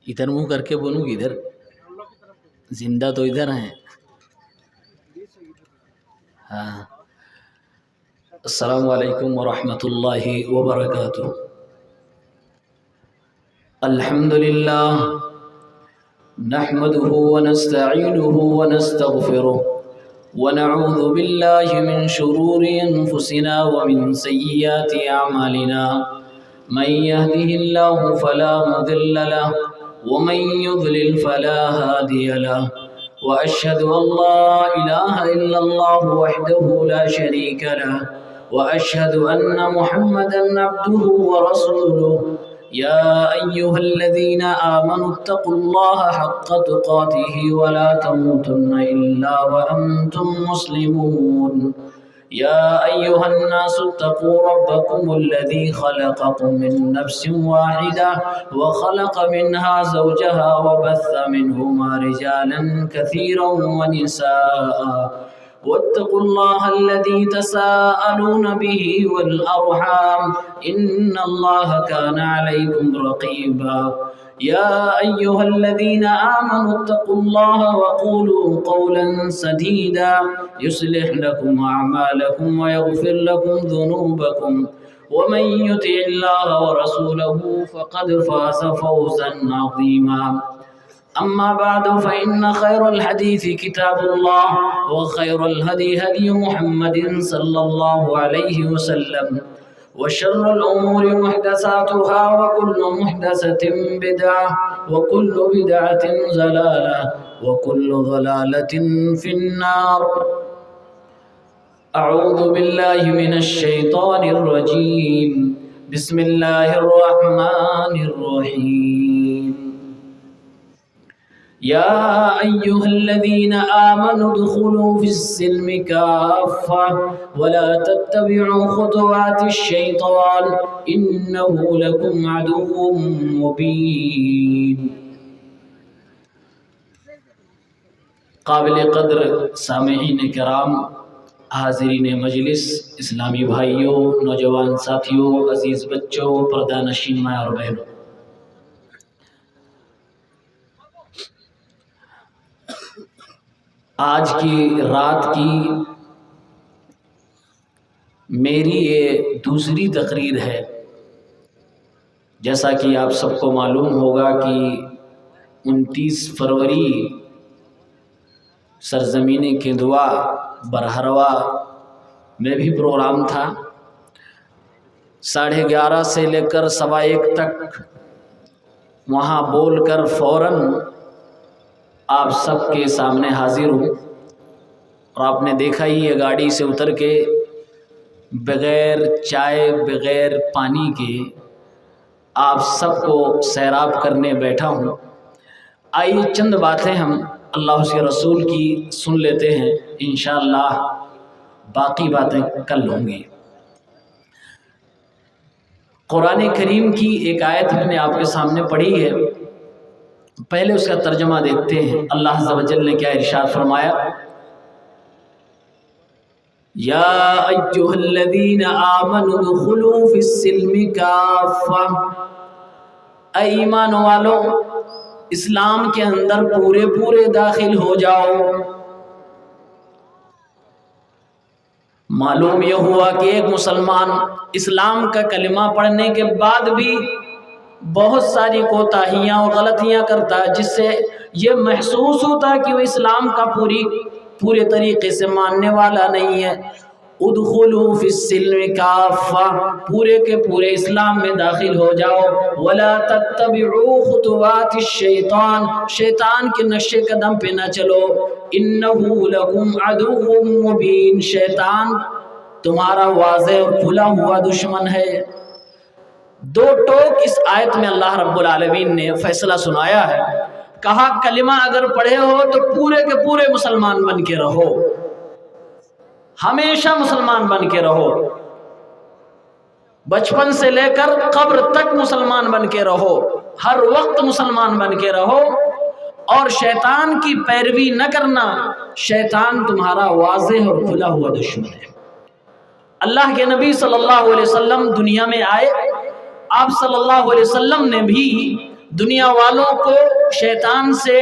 ادھر منہ کر کے بولوں ادھر زندہ تو ادھر ہیں. ہاں. السلام علیکم ورحمۃ اللہ وبرکاتہ. الحمد للہ نحمده ونستعینه ونستغفره ونعوذ بالله من شرور انفسنا ومن سیئات اعمالنا. من يهده الله فلا مضل له ومن يضلل فلا هادي له وأشهد أن لا إله إلا الله وحده لا شريك له وأشهد أن محمدا عبده ورسوله. يا أيها الذين آمنوا اتقوا الله حق تقاته ولا تموتن إلا وأنتم مسلمون. يا أيها الناس اتقوا ربكم الذي خلقكم من نفس واحدة وخلق منها زوجها وبث منهما رجالا كثيرا ونساء واتقوا الله الذي تساءلون به والأرحام إن الله كان عليكم رقيبا. يا أيها الذين آمنوا اتقوا الله وقولوا قولا سديدا يصلح لكم أعمالكم ويغفر لكم ذنوبكم ومن يطع الله ورسوله فقد فاز فوزا عظيما. أما بعد فإن خير الحديث كتاب الله وخير الهدي هدي محمد صلى الله عليه وسلم وشر الأمور محدثاتها وكل محدثة بدعة وكل بدعة ضلالة وكل ضلالة في النار. أعوذ بالله من الشيطان الرجيم. بسم الله الرحمن الرحيم. يا أيها الذين آمنوا ادخلوا في السلم كافة ولا تتبعوا خطوات الشيطان إنه لكم عدو مبين. قابل قدر سامعین کرام، حاضرین مجلس، اسلامی بھائیوں، نوجوان ساتھیوں، عزیز بچوں، پردہ نشین ماں اور بہنوں، آج کی رات کی میری یہ دوسری تقریر ہے. جیسا کہ آپ سب کو معلوم ہوگا کہ 29 فروری سرزمین کندوا برہروا میں بھی پروگرام تھا. 11:30 سے لے کر 1:15 تک وہاں بول کر فوراً آپ سب کے سامنے حاضر ہوں. اور آپ نے دیکھا ہی یہ گاڑی سے اتر کے بغیر چائے بغیر پانی کے آپ سب کو سیراب کرنے بیٹھا ہوں. آئیے چند باتیں ہم اللہ اس کے رسول کی سن لیتے ہیں، انشاءاللہ باقی باتیں کل ہوں گی. قرآن کریم کی ایک آیت میں نے آپ کے سامنے پڑھی ہے، پہلے اس کا ترجمہ دیکھتے ہیں. اللہ عز و جل نے کیا ارشاد فرمایا؟ یا ایھا الذین آمنوا ادخلوا فی السلم کافہ. اے ایمان والو، اسلام کے اندر پورے داخل ہو جاؤ. معلوم یہ ہوا کہ ایک مسلمان اسلام کا کلمہ پڑھنے کے بعد بھی بہت ساری کوتاہیاں اور غلطیاں کرتا ہے، جس سے یہ محسوس ہوتا ہے کہ وہ اسلام کا پورے طریقے سے ماننے والا نہیں ہے. ادخلوا فی السلم کافہ، پورے کے پورے اسلام میں داخل ہو جاؤ. ولا تتبعوا خطوات الشیطان، شیطان کے نقش قدم پہ نہ چلو. انہ لکم عدو مبین، شیطان تمہارا واضح اور کھلا ہوا دشمن ہے. دو ٹوک اس آیت میں اللہ رب العالمین نے فیصلہ سنایا ہے. کہا کلمہ اگر پڑھے ہو تو پورے کے پورے مسلمان بن کے رہو، ہمیشہ مسلمان بن کے رہو، بچپن سے لے کر قبر تک مسلمان بن کے رہو، ہر وقت مسلمان بن کے رہو. اور شیطان کی پیروی نہ کرنا، شیطان تمہارا واضح اور کھلا ہوا دشمن ہے. اللہ کے نبی صلی اللہ علیہ وسلم دنیا میں آئے، آپ صلی اللہ علیہ وسلم نے بھی دنیا والوں کو شیطان سے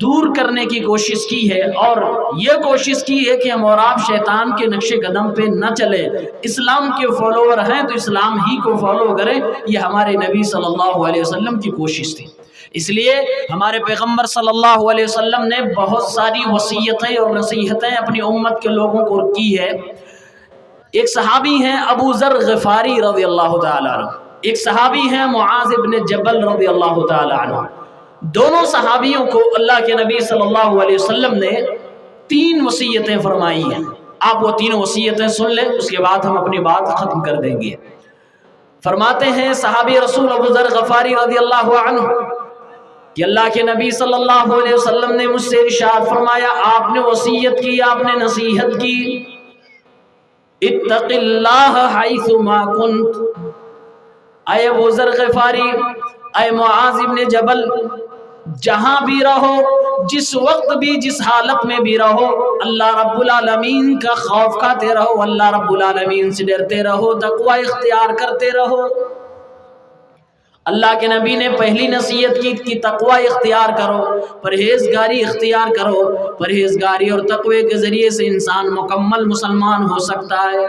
دور کرنے کی کوشش کی ہے، اور یہ کوشش کی ہے کہ ہم اور آپ شیطان کے نقش قدم پہ نہ چلیں، اسلام کے فالوور ہیں تو اسلام ہی کو فالو کریں۔ یہ ہمارے نبی صلی اللہ علیہ وسلم کی کوشش تھی۔ اس لیے ہمارے پیغمبر صلی اللہ علیہ وسلم نے بہت ساری وصیتیں اور نصیحتیں اپنی امت کے لوگوں کو کی ہے۔ ایک صحابی ہیں ابو ذر غفاری رضی اللہ تعالیٰ عنہ، ایک صحابی ہیں معاذ ابن جبل رضی اللہ تعالیٰ عنہ۔ دونوں صحابیوں کو اللہ کے نبی صلی اللہ علیہ وسلم نے 3 وصیتیں فرمائی ہیں۔ آپ وہ 3 وصیتیں سن لیں، اس کے بعد ہم اپنی بات ختم کر دیں گے۔ فرماتے ہیں صحابی رسول ابو ذر غفاری رضی اللہ عنہ کہ اللہ کے نبی صلی اللہ علیہ وسلم نے مجھ سے ارشاد فرمایا، آپ نے وصیت کی، آپ نے نصیحت کی، اتق اللہ حیث ما کنت، اے ابو ذر غفاری، اے معاذ ابن جبل، جہاں بھی رہو، جس وقت بھی، جس حالت میں بھی رہو، اللہ رب العالمین کا خوف کھاتے رہو، اللہ رب العالمین سے ڈرتے رہو، تقوی اختیار کرتے رہو۔ اللہ کے نبی نے پہلی نصیحت کی کہ تقوی اختیار کرو، پرہیزگاری اختیار کرو، پرہیزگاری اور تقوی کے ذریعے سے انسان مکمل مسلمان ہو سکتا ہے۔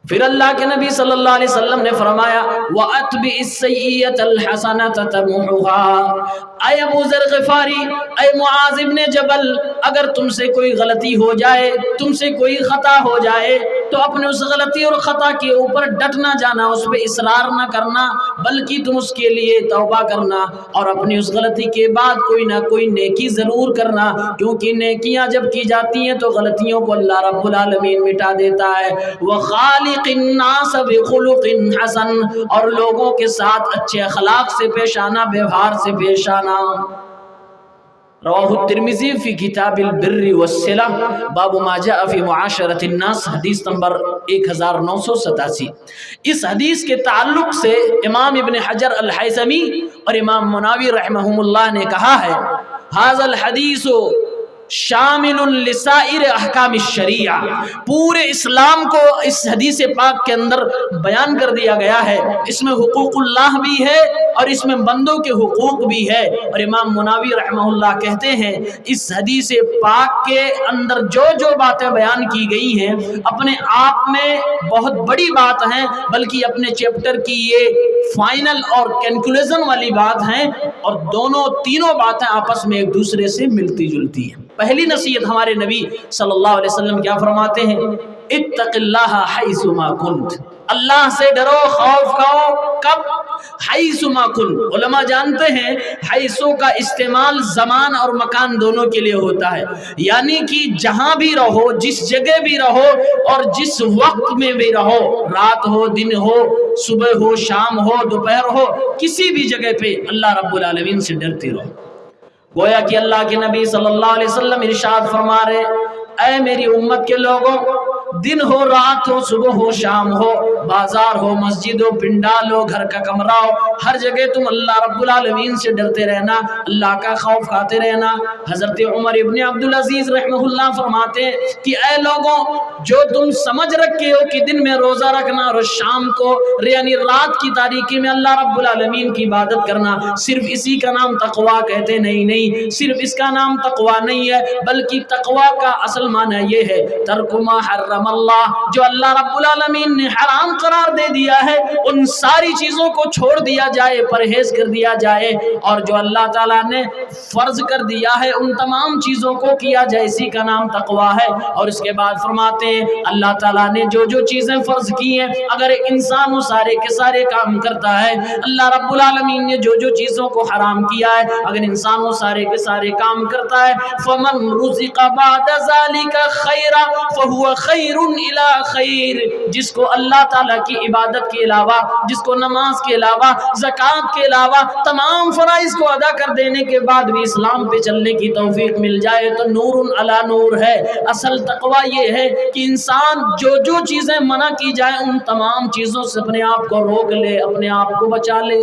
پھر اللہ کے نبی صلی اللہ علیہ وسلم نے فرمایا وَأَتْبِعِ السَّيِّئَةَ الْحَسَنَةَ تَمْحُهَا، اے ابو ذر غفاری، اے معاذ ابن جبل، اگر تم سے کوئی غلطی ہو جائے، تم سے کوئی خطا ہو جائے تو اپنے اس غلطی اور خطا کے اوپر ڈٹ نہ جانا، اس پہ اصرار نہ کرنا، بلکہ تم اس کے لیے توبہ کرنا اور اپنی اس غلطی کے بعد کوئی نہ کوئی نیکی ضرور کرنا، کیونکہ نیکیاں جب کی جاتی ہیں تو غلطیوں کو اللہ رب العالمین مٹا دیتا ہے۔ وَخَالِقِ النَّاسَ بِخُلُقٍ حَسَنٍ، اور لوگوں کے ساتھ اچھے اخلاق سے پیش آنا، ویوہار سے پیش آنا۔ رواہ الترمذی فی کتاب البر والصلہ باب ما جاء فی معاشرۃ الناس، حدیث نمبر 1987۔ اس حدیث کے تعلق سے امام ابن حجر الہیثمی اور امام مناوی رحمہم اللہ نے کہا ہے ھذا الحدیث شامل لسائر احکام الشریعہ، پورے اسلام کو اس حدیث پاک کے اندر بیان کر دیا گیا ہے۔ اس میں حقوق اللہ بھی ہے اور اس میں بندوں کے حقوق بھی ہے۔ اور امام مناوی رحمہ اللہ کہتے ہیں اس حدیث پاک کے اندر جو جو باتیں بیان کی گئی ہیں اپنے آپ میں بہت بڑی بات ہیں، بلکہ اپنے چیپٹر کی یہ فائنل اور کنکلوژن والی بات ہیں، اور تینوں باتیں آپس میں ایک دوسرے سے ملتی جلتی ہیں۔ پہلی نصیحت ہمارے نبی صلی اللہ علیہ وسلم کیا فرماتے ہیں؟ اتق اللہ حیث ما کنت، اللہ سے ڈرو، خوف کھاؤ، کب؟ حیث ما کنت۔ علماء جانتے ہیں حیثو کا استعمال زمان اور مکان دونوں کے لیے ہوتا ہے، یعنی کہ جہاں بھی رہو، جس جگہ بھی رہو اور جس وقت میں بھی رہو، رات ہو، دن ہو، صبح ہو، شام ہو، دوپہر ہو، کسی بھی جگہ پہ اللہ رب العالمین سے ڈرتے رہو۔ گویا کہ اللہ کے نبی صلی اللہ علیہ وسلم ارشاد فرما رہے اے میری امت کے لوگوں، دن ہو، رات ہو، صبح ہو، شام ہو، بازار ہو، مسجد ہو، پنڈال ہو، گھر کا کمرہ ہو، ہر جگہ تم اللہ رب العالمین سے ڈرتے رہنا، اللہ کا خوف کھاتے رہنا۔ حضرت عمر ابن عبدالعزیز رحمہ اللہ فرماتے ہیں کہ اے لوگوں، جو تم سمجھ رکھے ہو کہ دن میں روزہ رکھنا اور شام کو یعنی رات کی تاریکی میں اللہ رب العالمین کی عبادت کرنا، صرف اسی کا نام تقوی کہتے؟ نہیں، صرف اس کا نام تقوی نہیں ہے، بلکہ تقوی کا اصل معنی یہ ہے ترک ما حرم اللہ، جو اللہ رب العالمین نے حرام قرار دے دیا ہے ان ساری چیزوں کو چھوڑ دیا جائے، پرہیز کر دیا جائے، اور جو اللہ تعالیٰ نے فرض کر دیا ہے ان تمام چیزوں کو کیا جائے، اسی کا نام تقوی ہے۔ اور اس کے بعد فرماتے ہیں اللہ تعالیٰ نے جو جو چیزیں فرض کی ہیں اگر ایک انسان وہ سارے کے سارے کام کرتا ہے، اللہ رب العالمین نے جو جو چیزوں کو حرام کیا ہے اگر انسان وہ سارے کے سارے کام کرتا ہے، فمن رزق بعد ذلك خیرا فهو خیر الی خیر، جس کو اللہ تعالیٰ کی عبادت کے علاوہ، جس کو نماز کے علاوہ، زکوٰۃ کے علاوہ تمام فرائض کو ادا کر دینے کے بعد بھی اسلام پہ چلنے کی توفیق مل جائے تو نور علی نور ہے۔ اصل تقوی یہ ہے کہ انسان جو جو چیزیں منع کی جائیں ان تمام چیزوں سے اپنے آپ کو روک لے، اپنے آپ کو بچا لے۔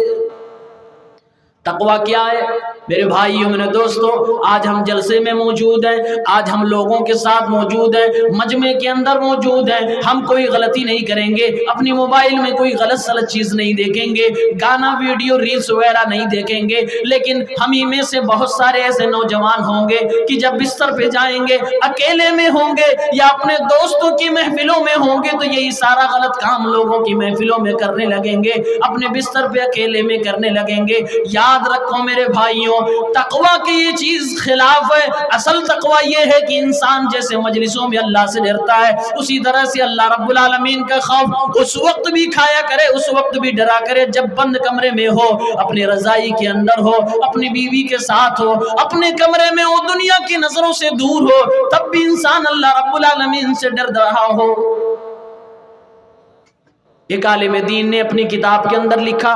تقوی کیا ہے؟ میرے بھائیوں میرے دوستوں، آج ہم جلسے میں موجود ہیں، آج ہم لوگوں کے ساتھ موجود ہیں، مجمع کے اندر موجود ہیں، ہم کوئی غلطی نہیں کریں گے، اپنی موبائل میں کوئی غلط سلط چیز نہیں دیکھیں گے، گانا ویڈیو ریلز وغیرہ نہیں دیکھیں گے، لیکن ہم ہی میں سے بہت سارے ایسے نوجوان ہوں گے کہ جب بستر پہ جائیں گے، اکیلے میں ہوں گے یا اپنے دوستوں کی محفلوں میں ہوں گے، تو یہی سارا غلط کام لوگوں کی محفلوں میں کرنے لگیں گے، اپنے بستر پہ اکیلے میں کرنے لگیں گے۔ یاد رکھو میرے بھائیوں، تقویٰ کی یہ چیز خلاف ہے۔ اصل تقویٰ یہ ہے کہ انسان جیسے مجلسوں میں اللہ سے ڈرتا ہے، اسی طرح سے اللہ رب العالمین کا خوف اس وقت بھی کھایا کرے، اس وقت بھی ڈرا کرے جب بند کمرے میں ہو، اپنی رضائی کے اندر ہو، اپنی بیوی کے ساتھ ہو، اپنے کمرے میں ہو، دنیا کی نظروں سے دور ہو، تب بھی انسان اللہ رب العالمین سے ڈر رہا ہو۔ ایک عالم دین نے اپنی کتاب کے اندر لکھا،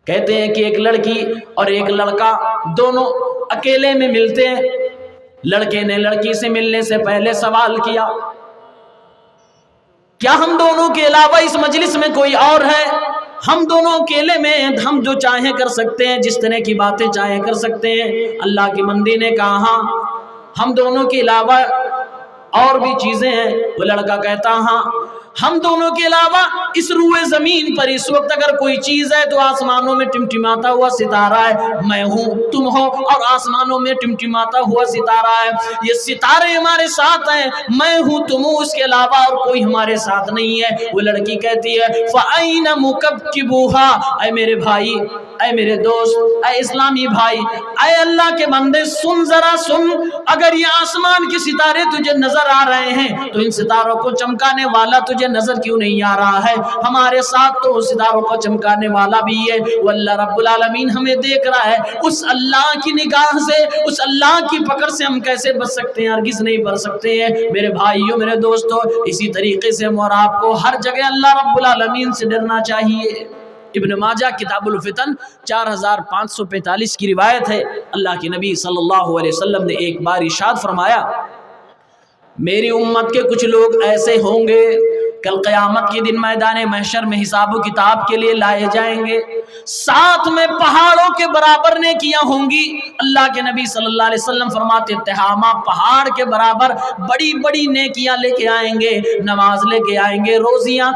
کہتے ہیں کہ ایک لڑکی اور ایک لڑکا دونوں اکیلے میں ملتے ہیں۔ لڑکے نے لڑکی سے ملنے سے پہلے سوال کیا، کیا ہم دونوں کے علاوہ اس مجلس میں کوئی اور ہے؟ ہم دونوں اکیلے میں ہم جو چاہیں کر سکتے ہیں، جس طرح کی باتیں چاہیں کر سکتے ہیں۔ اللہ کی بندی نے کہا ہاں، ہم دونوں کے علاوہ اور بھی چیزیں ہیں۔ وہ لڑکا کہتا ہاں، ہم دونوں کے علاوہ اس روئے زمین پر اس وقت اگر کوئی چیز ہے تو آسمانوں میں ٹمٹماتا ہوا ستارہ ہے، میں ہوں، تم ہو، اور آسمانوں میں ٹمٹماتا ہوا ستارہ ہے، یہ ستارے ہمارے ساتھ ہیں، میں ہوں، تم ہوں، اس کے علاوہ اور کوئی ہمارے ساتھ نہیں ہے۔ وہ لڑکی کہتی ہے فَأَيْنَ مُكَبْكِبُوهَا، اے میرے بھائی، اے میرے دوست، اے اسلامی بھائی، اے اللہ کے بندے، سن ذرا سن، اگر یہ آسمان کے ستارے تجھے نظر آ رہے ہیں تو ان ستاروں کو چمکانے والا تجھے نظر کیوں نہیں آ رہا ہے؟ ہمارے ساتھ تو ستاروں کو چمکانے والا بھی ہے، وہ اللہ رب العالمین ہمیں دیکھ رہا ہے۔ اس اللہ کی نگاہ سے، اس اللہ کی پکڑ سے ہم کیسے بچ سکتے ہیں؟ ہرگز نہیں بچ سکتے ہیں میرے بھائیوں میرے دوستوں۔ اسی طریقے سے ہم اور آپ کو ہر جگہ اللہ رب العالمین سے ڈرنا چاہیے۔ ابن ماجہ کتاب الفتن 4545 کی روایت ہے، اللہ کے نبی صلی اللہ علیہ وسلم نے ایک بار ارشاد فرمایا، میری امت کے کچھ لوگ ایسے ہوں گے کل قیامت کے دن میدان محشر میں حساب و کتاب کے لیے لائے جائیں گے، ساتھ میں پہاڑوں کے برابر نیکیاں ہوں گی۔ اللہ کے نبی صلی اللہ علیہ وسلم فرماتے تہامہ پہاڑ کے برابر بڑی بڑی نیکیاں لے کے آئیں گے، نماز لے کے آئیں گے، روزیاں،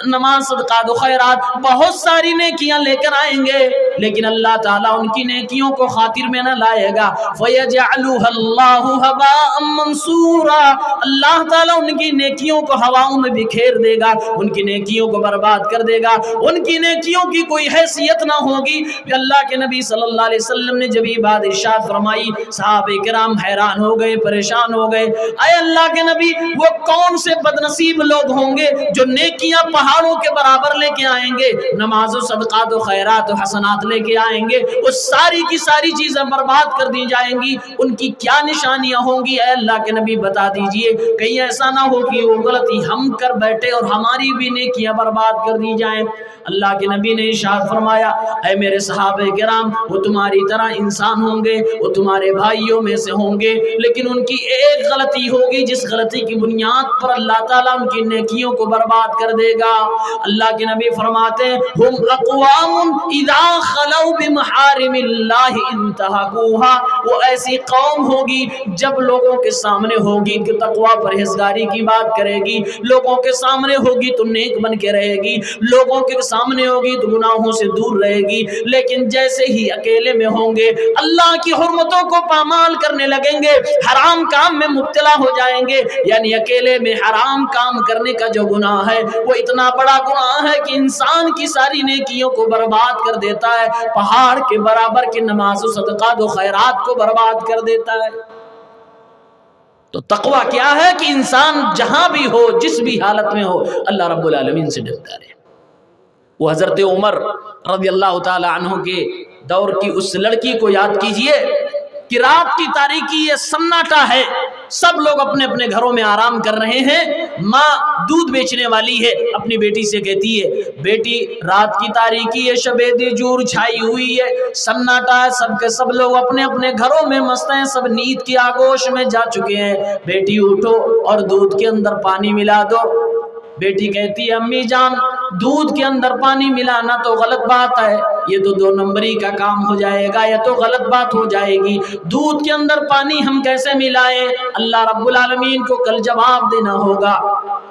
نماز، صدقات و خیرات، بہت ساری نیکیاں لے کر آئیں گے، لیکن اللہ تعالیٰ ان کی نیکیوں کو خاطر میں نہ لائے گا۔ فَيَجْعَلُهَا اللَّهُ هَبَاءً مَنْصُورًا، اللہ تعالیٰ ان کی نیکیوں کو ہواؤں میں بکھیر دے گا، ان کی نیکیوں کو برباد کر دے گا، ان کی نیکیوں کی کوئی حیثیت نہ ہوگی۔ کہ اللہ کے نبی صلی اللہ علیہ وسلم نے جب یہ بات ارشاد فرمائی، صحابہ کرام حیران ہو گئے، پریشان ہو گئے، اے اللہ کے نبی، وہ کون سے بدنصیب لوگ ہوں گے جو نیکیاں پہاڑوں کے برابر لے کے آئیں گے، نماز و صدقات و خیرات و حسنات لے کے آئیں گے، وہ ساری کی ساری چیزیں برباد کر دی جائیں گی، ان کی کیا نشانیاں ہوں گی؟ اے اللہ کے نبی بتا دیجئے، کہیں ایسا نہ ہو کہ وہ غلطی ہم کر بیٹھے اور ہماری بھی نیکیاں برباد کر دی جائیں۔ اللہ کے نبی نے ارشاد فرمایا، اے میرے صحابہ کرام، وہ تمہاری طرح انسان ہوں گے، وہ تمہارے بھائیوں میں سے ہوں گے، لیکن ان کی ایک غلطی ہوگی جس غلطی کی بنیاد پر اللہ تعالیٰ ان کی نیکیوں کو برباد کر دے گا۔ اللہ کے نبی فرماتے ہیں ہم اقوام اذا خلو بمحارم اللہ انتہکوها، وہ ایسی قوم ہوگی جب لوگوں کے سامنے ہوگی کہ تقوی پرہیزگاری کی بات کرے گی، لوگوں کے سامنے ہوگی تو نیک بن کے رہے گی، لوگوں کے سامنے ہوگی تو گناہوں سے دور رہے گی، لیکن جیسے ہی اکیلے میں ہوں گے اللہ کی حرمتوں کو پامال کرنے لگیں گے، حرام کام میں مبتلا ہو جائیں گے۔ یعنی اکیلے میں حرام کام کرنے کا جو گناہ ہے وہ اتنا بڑا گناہ ہے کہ انسان کی ساری نیکیوں کو برباد کر دیتا ہے، پہاڑ کے برابر کی نماز و صدقات و خیرات کو برباد کر دیتا ہے۔ تو تقویٰ کیا ہے کہ انسان جہاں بھی ہو، جس بھی حالت میں ہو، اللہ رب العالمین سے ڈرتا رہے۔ وہ حضرت عمر رضی اللہ تعالی عنہ کے دور کی اس لڑکی کو یاد کیجئے کہ رات کی تاریکی ہے، سناٹا ہے، سب لوگ اپنے اپنے گھروں میں آرام کر رہے ہیں، ماں دودھ بیچنے والی ہے، اپنی بیٹی سے کہتی ہے، بیٹی رات کی تاریکی ہے، شب دیجور چھائی ہوئی ہے، سناٹا ہے، سب کے سب لوگ اپنے اپنے گھروں میں مست ہیں، سب نیند کی آگوش میں جا چکے ہیں، بیٹی اٹھو اور دودھ کے اندر پانی ملا دو۔ بیٹی کہتی ہے امی جان دودھ کے اندر پانی ملانا تو غلط بات ہے، یہ تو 2 نمبری کا کام ہو جائے گا، یہ تو غلط بات ہو جائے گی، دودھ کے اندر پانی ہم کیسے ملائیں؟ اللہ رب العالمین کو کل جواب دینا ہوگا۔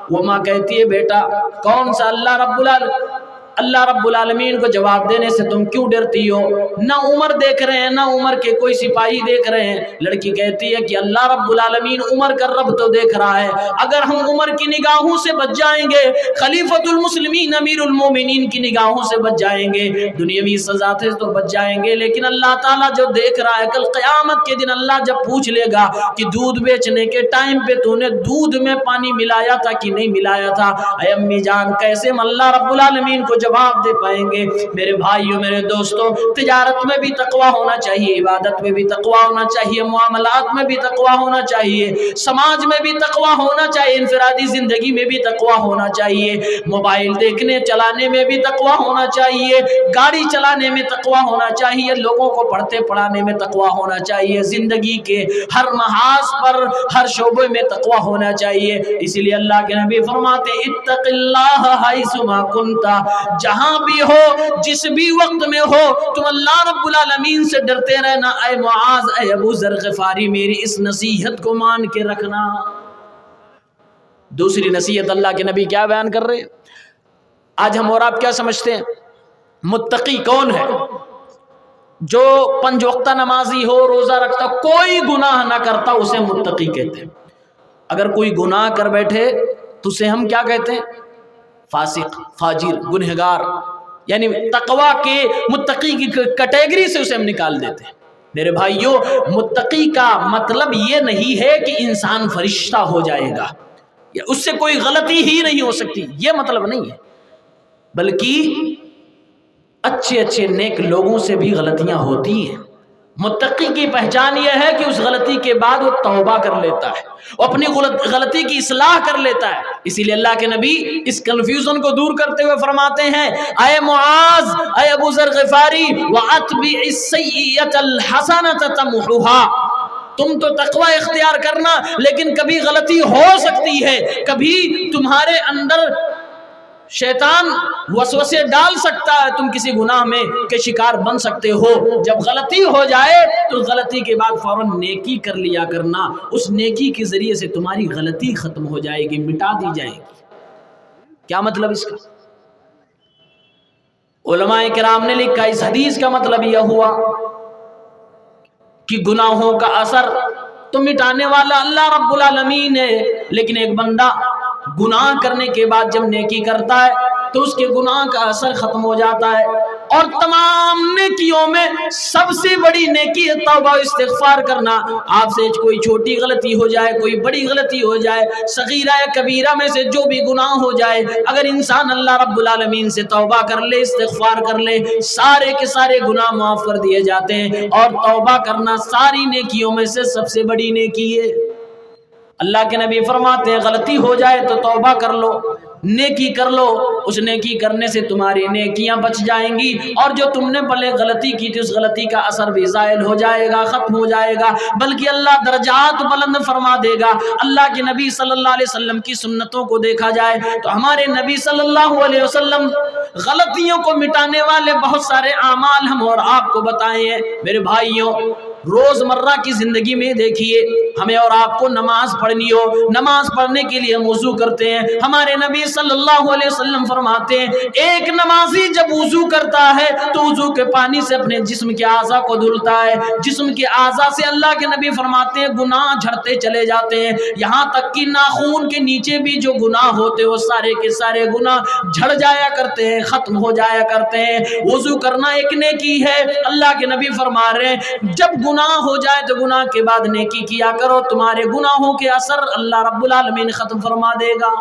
وہ ماں کہتی ہے بیٹا کون سا اللہ رب العالمین کو جواب دینے سے تم کیوں ڈرتی ہو؟ نہ عمر دیکھ رہے ہیں، نہ عمر کے کوئی سپاہی دیکھ رہے ہیں۔ لڑکی کہتی ہے کہ اللہ رب العالمین عمر کا رب تو دیکھ رہا ہے، اگر ہم عمر کی نگاہوں سے بچ جائیں گے، خلیفۃ المسلمین امیر المومنین کی نگاہوں سے بچ جائیں گے، دنیاوی سزا سے تو بچ جائیں گے، لیکن اللہ تعالیٰ جو دیکھ رہا ہے، کل قیامت کے دن اللہ جب پوچھ لے گا کہ دودھ بیچنے کے ٹائم پہ تو نے دودھ میں پانی ملایا تھا کہ نہیں ملایا تھا؟ اے امی جان کیسے ہم اللہ رب العالمین کو جواب دے پائیں گے؟ میرے بھائیوں میرے دوستوں، تجارت میں بھی تقوی ہونا چاہیے، عبادت میں بھی تقوی ہونا چاہیے، معاملات میں بھی تقوی ہونا چاہیے، سماج میں بھی تقوی ہونا چاہیے، انفرادی زندگی میں بھی تقوی ہونا چاہیے، موبائل دیکھنے چلانے میں بھی تقوی ہونا چاہیے، گاڑی چلانے میں تقوی ہونا چاہیے، لوگوں کو پڑھتے پڑھانے میں تقوی ہونا چاہیے، زندگی کے ہر محاذ پر ہر شعبے میں تقوی ہونا چاہیے۔ اسی لیے اللہ کے نبی فرماتے اتق اللہ حیثما کنت، جہاں بھی ہو جس بھی وقت میں ہو تم اللہ رب العالمین سے ڈرتے رہنا۔ اے معاذ، اے ابو ذر غفاری، میری اس نصیحت کو مان کے رکھنا۔ دوسری نصیحت اللہ کے نبی کیا بیان کر رہے؟ آج ہم اور آپ کیا سمجھتے ہیں متقی کون ہے؟ جو 5 وقتہ نمازی ہو، روزہ رکھتا، کوئی گناہ نہ کرتا، اسے متقی کہتے ہیں۔ اگر کوئی گناہ کر بیٹھے تو اسے ہم کیا کہتے ہیں؟ فاسق، فاجر، گنہگار، یعنی تقوی کے متقی کی کیٹیگری سے اسے ہم نکال دیتے ہیں۔ میرے بھائیوں، متقی کا مطلب یہ نہیں ہے کہ انسان فرشتہ ہو جائے گا یا اس سے کوئی غلطی ہی نہیں ہو سکتی، یہ مطلب نہیں ہے، بلکہ اچھے اچھے نیک لوگوں سے بھی غلطیاں ہوتی ہیں۔ متقی کی پہچان یہ ہے کہ اس غلطی کے بعد وہ توبہ کر لیتا ہے، وہ اپنی غلطی کی اصلاح کر لیتا ہے۔ اسی لیے اللہ کے نبی اس کنفیوژن کو دور کرتے ہوئے فرماتے ہیں اے معاذ، اے ابو ذر غفاری، وَأَتْبِعِ السَّيِّئَةَ الْحَسَنَةَ تَمْحُوهَا، تم تو تقوی اختیار کرنا، لیکن کبھی غلطی ہو سکتی ہے، کبھی تمہارے اندر شیطان وسوسے ڈال سکتا ہے، تم کسی گناہ میں کے شکار بن سکتے ہو۔ جب غلطی ہو جائے تو غلطی کے بعد فوراً نیکی کر لیا کرنا، اس نیکی کے ذریعے سے تمہاری غلطی ختم ہو جائے گی، مٹا دی جائے گی۔ کیا مطلب اس کا؟ علماء کرام نے لکھا اس حدیث کا مطلب یہ ہوا کہ گناہوں کا اثر تو مٹانے والا اللہ رب العالمین ہے، لیکن ایک بندہ گناہ کرنے کے بعد جب نیکی کرتا ہے تو اس کے گناہ کا اثر ختم ہو جاتا ہے، اور تمام نیکیوں میں سب سے بڑی نیکی ہے توبہ و استغفار کرنا۔ آپ سے کوئی چھوٹی غلطی ہو جائے، کوئی بڑی غلطی ہو جائے، صغیرہ یا کبیرہ میں سے جو بھی گناہ ہو جائے، اگر انسان اللہ رب العالمین سے توبہ کر لے، استغفار کر لے، سارے کے سارے گناہ معاف کر دیے جاتے ہیں، اور توبہ کرنا ساری نیکیوں میں سے سب سے بڑی نیکی ہے۔ اللہ کے نبی فرماتے ہیں غلطی ہو جائے تو توبہ کر لو، نیکی کر لو، اس نیکی کرنے سے تمہاری نیکیاں بچ جائیں گی، اور جو تم نے پہلے غلطی کی تھی اس غلطی کا اثر بھی زائل ہو جائے گا، ختم ہو جائے گا، بلکہ اللہ درجات بلند فرما دے گا۔ اللہ کے نبی صلی اللہ علیہ وسلم کی سنتوں کو دیکھا جائے تو ہمارے نبی صلی اللہ علیہ وسلم غلطیوں کو مٹانے والے بہت سارے اعمال ہم اور آپ کو بتائے ہیں۔ میرے بھائیوں، روزمرہ کی زندگی میں دیکھیے، ہمیں اور آپ کو نماز پڑھنی ہو، نماز پڑھنے کے لیے ہم وضو کرتے ہیں۔ ہمارے نبی صلی اللہ علیہ وسلم فرماتے ہیں ایک نمازی جب وضو کرتا ہے تو وضو کے پانی سے اپنے جسم کے اعضاء کو دھلتا ہے، جسم کے اعضاء سے اللہ کے نبی فرماتے ہیں گناہ جھڑتے چلے جاتے ہیں، یہاں تک کہ ناخون کے نیچے بھی جو گناہ ہوتے وہ سارے کے سارے گناہ جھڑ جایا کرتے ہیں، ختم ہو جایا کرتے ہیں۔ وضو کرنا ایک نیکی ہے۔ اللہ کے نبی فرما رہے ہیں جب گناہ ہو جائے تو گناہ کے بعد نیکی کیا کرو، تمہارے گناہوں کے اثر اللہ رب العالمین ختم فرما دے گا۔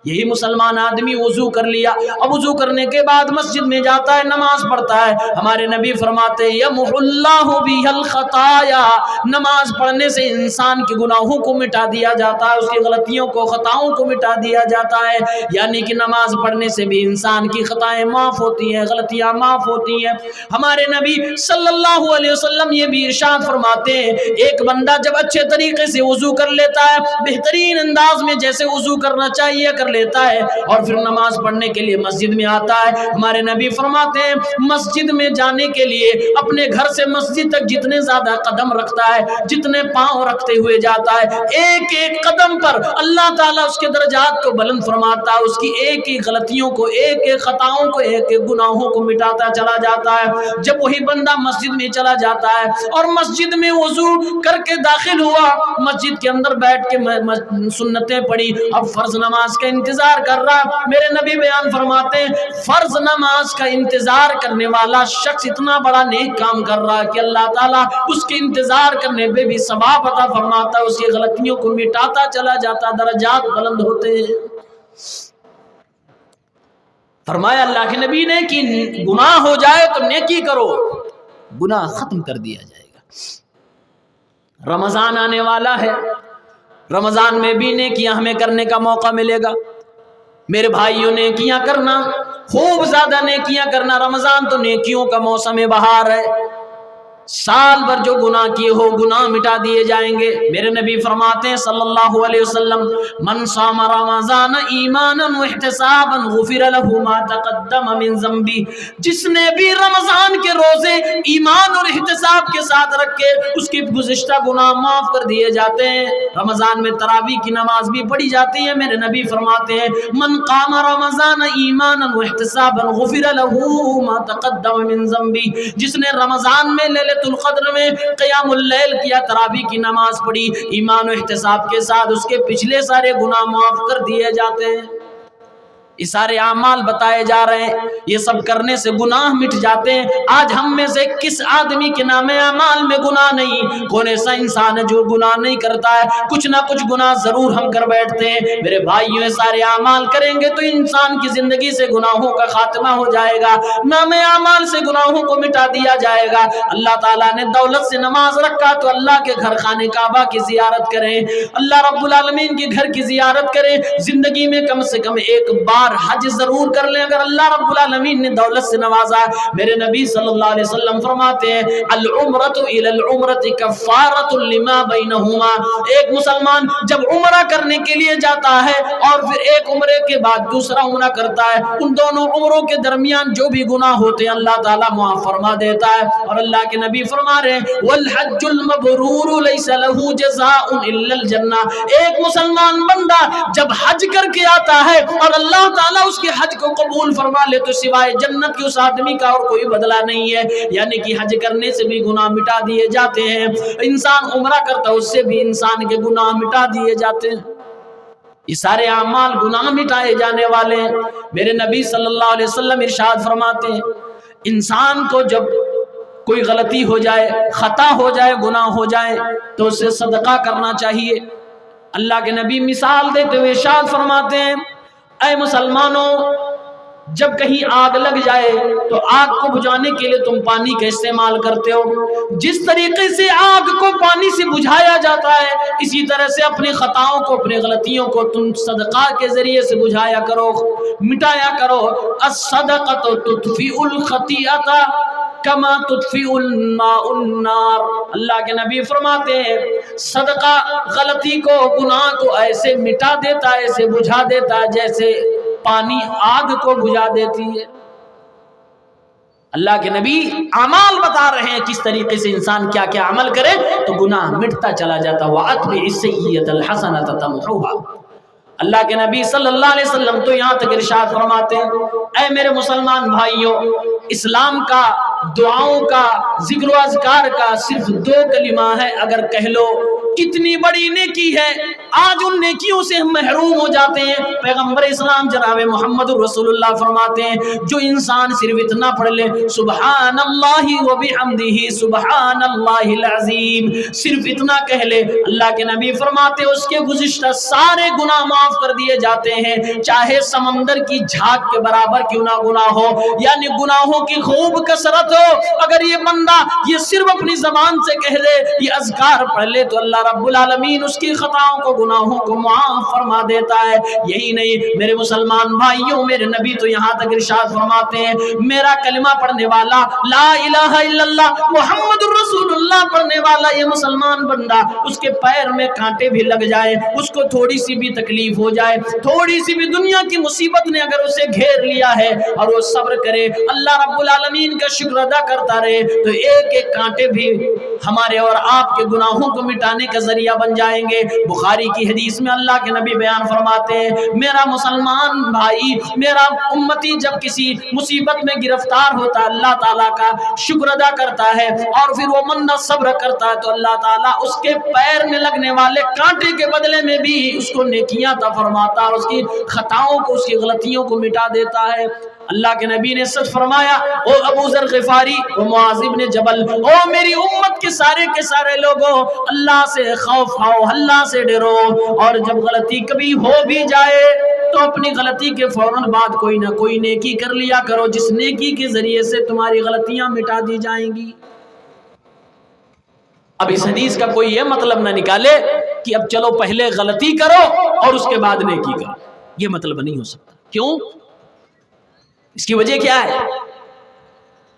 یہی مسلمان آدمی وضو کر لیا، اب وضو کرنے کے بعد مسجد میں جاتا ہے، نماز پڑھتا ہے، ہمارے نبی فرماتے ہیں یمحو اللہ بہ الخطایا، نماز پڑھنے سے انسان کے گناہوں کو مٹا دیا جاتا ہے، اس کی غلطیوں کو، خطاؤں کو مٹا دیا جاتا ہے، یعنی کہ نماز پڑھنے سے بھی انسان کی خطائیں معاف ہوتی ہیں، غلطیاں معاف ہوتی ہیں۔ ہمارے نبی صلی اللہ علیہ وسلم یہ بھی ارشاد فرماتے ہیں ایک بندہ جب اچھے طریقے سے وضو کر لیتا ہے، بہترین انداز میں جیسے وضو کرنا چاہیے کر لیتا ہے اور پھر نماز پڑھنے کے لیے مسجد میں آتا ہے۔ ہمارے نبی فرماتے ہیں مسجد میں جانے کے لیے اپنے گھر سے مسجد تک جتنے زیادہ قدم رکھتا ہے، جتنے پاؤں رکھتے ہوئے جاتا ہے، ایک ایک قدم پر اللہ تعالیٰ اس کے درجات کو بلند فرماتا ہے، اس کی ایک ایک غلطیوں کو، ایک ایک خطاؤں کو، ایک ایک گناہوں کو مٹاتا چلا جاتا ہے۔ جب وہی بندہ مسجد میں چلا جاتا ہے اور مسجد میں وضو کر کے داخل ہوا، مسجد کے اندر بیٹھ کے سنتیں پڑھی، اب فرض نماز کا انتظار کر رہا، میرے نبی بیان فرماتے ہیں فرض نماز کا انتظار کرنے والا شخص اتنا بڑا نیک کام کر رہا کہ اللہ تعالیٰ اس کے انتظار کرنے پہ بھی ثواب عطا فرماتا، اس کی غلطیوں کو مٹاتا چلا جاتا، درجات بلند ہوتے ہیں۔ فرمایا اللہ کے نبی نے کہ گناہ ہو جائے تو نیکی کرو، گناہ ختم کر دیا جائے گا۔ رمضان آنے والا ہے، رمضان میں بھی نیکیاں ہمیں کرنے کا موقع ملے گا۔ میرے بھائیوں نیکیاں کرنا، خوب زیادہ نیکیاں کرنا، رمضان تو نیکیوں کا موسم بہار ہے، سال بھر جو گناہ کیے ہو گناہ مٹا دیے جائیں گے۔ میرے نبی فرماتے ہیں صلی اللہ علیہ وسلم من صام رمضان ایمانا واحتسابا غفر له ما تقدم من ذنبی، جس نے بھی رمضان کے روزے ایمان اور احتساب کے ساتھ رکھے اس کی گزشتہ گناہ معاف کر دیے جاتے ہیں۔ رمضان میں تراویح کی نماز بھی پڑھی جاتی ہے۔ میرے نبی فرماتے ہیں من قام رمضان ایمانا واحتسابا غفر له ما تقدم من ذنبی، جس نے رمضان میں ليلة القدر میں قیام اللیل کیا، تراویح کی نماز پڑھی، ایمان و احتساب کے ساتھ اس کے پچھلے سارے گناہ معاف کر دیے جاتے ہیں۔ یہ سارے اعمال بتائے جا رہے ہیں، یہ سب کرنے سے گناہ مٹ جاتے ہیں۔ آج ہم میں سے کس آدمی کے نام اعمال میں گناہ نہیں؟ کون ایسا انسان ہے جو گناہ نہیں کرتا ہے؟ کچھ نہ کچھ گناہ ضرور ہم کر بیٹھتے ہیں۔ میرے بھائیوں سارے اعمال کریں گے تو انسان کی زندگی سے گناہوں کا خاتمہ ہو جائے گا، نام اعمال سے گناہوں کو مٹا دیا جائے گا۔ اللہ تعالیٰ نے دولت سے نماز رکھا تو اللہ کے گھر خانے کعبہ کی زیارت کریں، اللہ رب العالمین کے گھر کی زیارت کریں، زندگی میں کم سے کم ایک بار حج ضرور کر لیں اگر اللہ رب العالمین نے دولت سے نوازا۔ میرے نبی صلی اللہ علیہ وسلم فرماتے ہیں العمرۃ الی العمرۃ کفارۃ لما بینہما، ایک مسلمان جب عمرہ کرنے کے لیے جاتا ہے اور پھر ایک عمرے کے بعد دوسرا عمرہ کرتا ہے، ان دونوں عمروں کے درمیان جو بھی گناہ ہوتے ہیں اللہ تعالیٰ معاف فرما دیتا ہے۔ اور اللہ کے نبی فرما رہے ہیں والحج المبرور لیس له جزاء الا الجنہ، ایک مسلمان بندہ جب حج کر کے آتا ہے اور اللہ تعالیٰ اس کے حج کو قبول فرما لے تو سوائے جنت کے اس آدمی کا اور کوئی بدلہ نہیں ہے، یعنی کہ حج کرنے سے بھی گناہ مٹا دیے جاتے ہیں، انسان عمرہ کرتا اس سے بھی انسان کے گناہ مٹا دیے جاتے ہیں۔ یہ سارے اعمال گناہ مٹائے جانے والے ہیں۔ میرے نبی صلی اللہ علیہ وسلم ارشاد فرماتے ہیں انسان کو جب کوئی غلطی ہو جائے، خطا ہو جائے، گناہ ہو جائے تو اسے صدقہ کرنا چاہیے۔ اللہ کے نبی مثال دیتے ہوئے ارشاد فرماتے ہیں اے مسلمانوں، جب کہیں آگ لگ جائے تو آگ کو بجھانے کے لیے تم پانی کا استعمال کرتے ہو، جس طریقے سے آگ کو پانی سے بجھایا جاتا ہے اسی طرح سے اپنی خطاؤں کو، اپنی غلطیوں کو تم صدقہ کے ذریعے سے بجھایا کرو، مٹایا کرو۔ الصدقۃ تطفئ الخطیئۃ کما تطفئ الماء النار، اللہ کے نبی فرماتے ہیں صدقہ غلطی کو، گناہ کو ایسے مٹا دیتا ہے، ایسے بجھا دیتا ہے جیسے پانی آگ کو بجھا دیتی ہے۔ اللہ کے نبی اعمال بتا رہے ہیں کس طریقے سے انسان کیا کیا عمل کرے تو گناہ مٹتا چلا جاتا۔ وَأَتْبِعِ السَّيِّئَةَ الْحَسَنَةَ تَمْحُوهَا، اللہ کے نبی صلی اللہ علیہ وسلم تو یہاں تک ارشاد فرماتے ہیں اے میرے مسلمان بھائیوں، اسلام کا، دعاؤں کا، ذکر و اذکار کا صرف 2 کلمہ ہے، اگر کہہ لو کتنی بڑی نیکی ہے، آج ان نیکیوں سے ہم محروم ہو جاتے ہیں۔ پیغمبر اسلام جناب محمد رسول اللہ فرماتے ہیں جو انسان صرف اتنا پڑھ لے سبحان اللہ و بحمدہ سبحان اللہ العظیم، صرف اتنا کہہ لے، اللہ کے نبی فرماتے ہیں اس کے گزشتہ سارے گناہ معاف کر دیے جاتے ہیں، چاہے سمندر کی جھاگ کے برابر کیوں نہ گناہ ہو، یعنی گناہوں کی خوب کثرت ہو، اگر یہ بندہ یہ صرف اپنی زبان سے کہہ لے، یہ اذکار پڑھ لے تو اللہ اللہ رب العالمین اس کی خطاؤں کو گناہوں کو معاف فرما دیتا ہے۔ یہی نہیں میرے مسلمان بھائیوں، میرے نبی تو یہاں تک ارشاد فرماتے ہیں میرا کلمہ پڑھنے والا، لا الہ الا اللہ محمد الرسول اللہ پڑھنے والا یہ مسلمان بندہ، اس کے پیر میں کانٹے بھی لگ جائے، اس کو تھوڑی سی بھی تکلیف ہو جائے، تھوڑی سی بھی دنیا کی مصیبت نے اگر اسے گھیر لیا ہے اور وہ صبر کرے، اللہ رب العالمین کا شکر ادا کرتا رہے، تو ایک ایک کانٹے بھی ہمارے اور آپ کے گناہوں کو مٹانے کا ذریعہ بن جائیں گے۔ بخاری کی حدیث میں اللہ کے نبی بیان فرماتے ہیں میرا مسلمان بھائی، میرا امتی جب کسی مصیبت میں گرفتار ہوتا ہے اللہ تعالیٰ کا شکر ادا کرتا ہے اور پھر وہ منت صبر کرتا ہے، تو اللہ تعالیٰ اس کے پیر میں لگنے والے کانٹے کے بدلے میں بھی اس کو نیکیاں عطا فرماتا اور اس کی خطاؤں کو، اس کی غلطیوں کو مٹا دیتا ہے۔ اللہ کے نبی نے سچ فرمایا، او ابو ذر غفاری، او معاذ بن جبل، او میری امت کے سارے لوگوں، اللہ سے خوف کھاؤ، اللہ سے ڈرو، اور جب غلطی کبھی ہو بھی جائے تو اپنی غلطی کے فوراً بعد کوئی نہ کوئی نیکی کر لیا کرو، جس نیکی کے ذریعے سے تمہاری غلطیاں مٹا دی جائیں گی۔ اب اس حدیث کا کوئی یہ مطلب نہ نکالے کہ اب چلو پہلے غلطی کرو اور اس کے بعد نیکی کرو، یہ مطلب نہیں ہو سکتا۔ کیوں؟ اس کی وجہ کیا ہے؟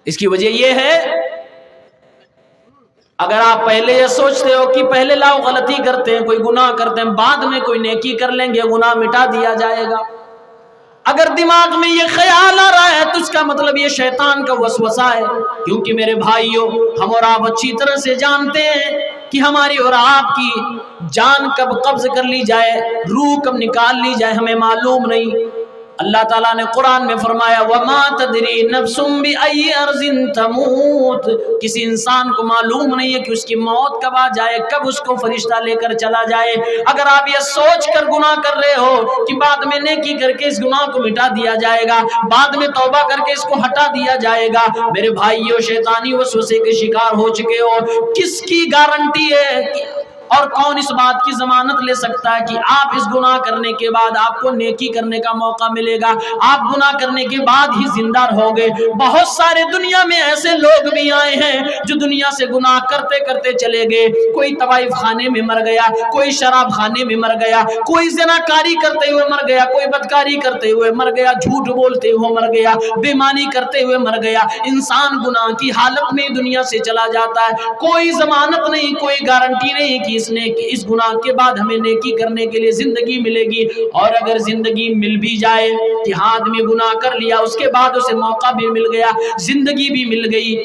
اس کی وجہ یہ ہے اگر آپ پہلے یہ سوچتے ہو کہ پہلے لاؤ غلطی کرتے ہیں، کوئی گناہ کرتے ہیں، بعد میں کوئی نیکی کر لیں گے، گناہ مٹا دیا جائے گا، اگر دماغ میں یہ خیال آ رہا ہے تو اس کا مطلب یہ شیطان کا وسوسہ ہے۔ کیونکہ میرے بھائیوں، ہم اور آپ اچھی طرح سے جانتے ہیں کہ ہماری اور آپ کی جان کب قبض کر لی جائے، روح کب نکال لی جائے، ہمیں معلوم نہیں۔ اللہ تعالیٰ نے قرآن میں فرمایا وَمَا تَدْرِي نَفْسٌ بِأَيِّ أَرْضٍ تَمُوتُ، کسی انسان کو معلوم نہیں ہے کہ اس کی موت کب آ جائے، کب اس کو فرشتہ لے کر چلا جائے۔ اگر آپ یہ سوچ کر گناہ کر رہے ہو کہ بعد میں نیکی کر کے اس گناہ کو مٹا دیا جائے گا، بعد میں توبہ کر کے اس کو ہٹا دیا جائے گا، میرے بھائیو شیطانی وسوسے کے شکار ہو چکے ہو۔ کس کی گارنٹی ہے اور کون اس بات کی ضمانت لے سکتا ہے کہ آپ اس گناہ کرنے کے بعد آپ کو نیکی کرنے کا موقع ملے گا، آپ گناہ کرنے کے بعد ہی زندہ رہو گے؟ بہت سارے دنیا میں ایسے لوگ بھی آئے ہیں جو دنیا سے گناہ کرتے کرتے چلے گئے، کوئی طوائف خانے میں مر گیا، کوئی شراب خانے میں مر گیا، کوئی زناکاری کرتے ہوئے مر گیا، کوئی بدکاری کرتے ہوئے مر گیا، جھوٹ بولتے ہوئے مر گیا، بےمانی کرتے ہوئے مر گیا۔ انسان گناہ کی حالت میں دنیا سے چلا جاتا ہے، کوئی ضمانت نہیں، کوئی گارنٹی نہیں کہ اس گناہ کے بعد ہمیں نیکی کرنے کے لیے زندگی ملے گی۔ اور اگر زندگی مل بھی جائے کہ ہاں آدمی گناہ کر لیا، اس کے بعد اسے موقع بھی مل گیا، زندگی بھی مل گئی،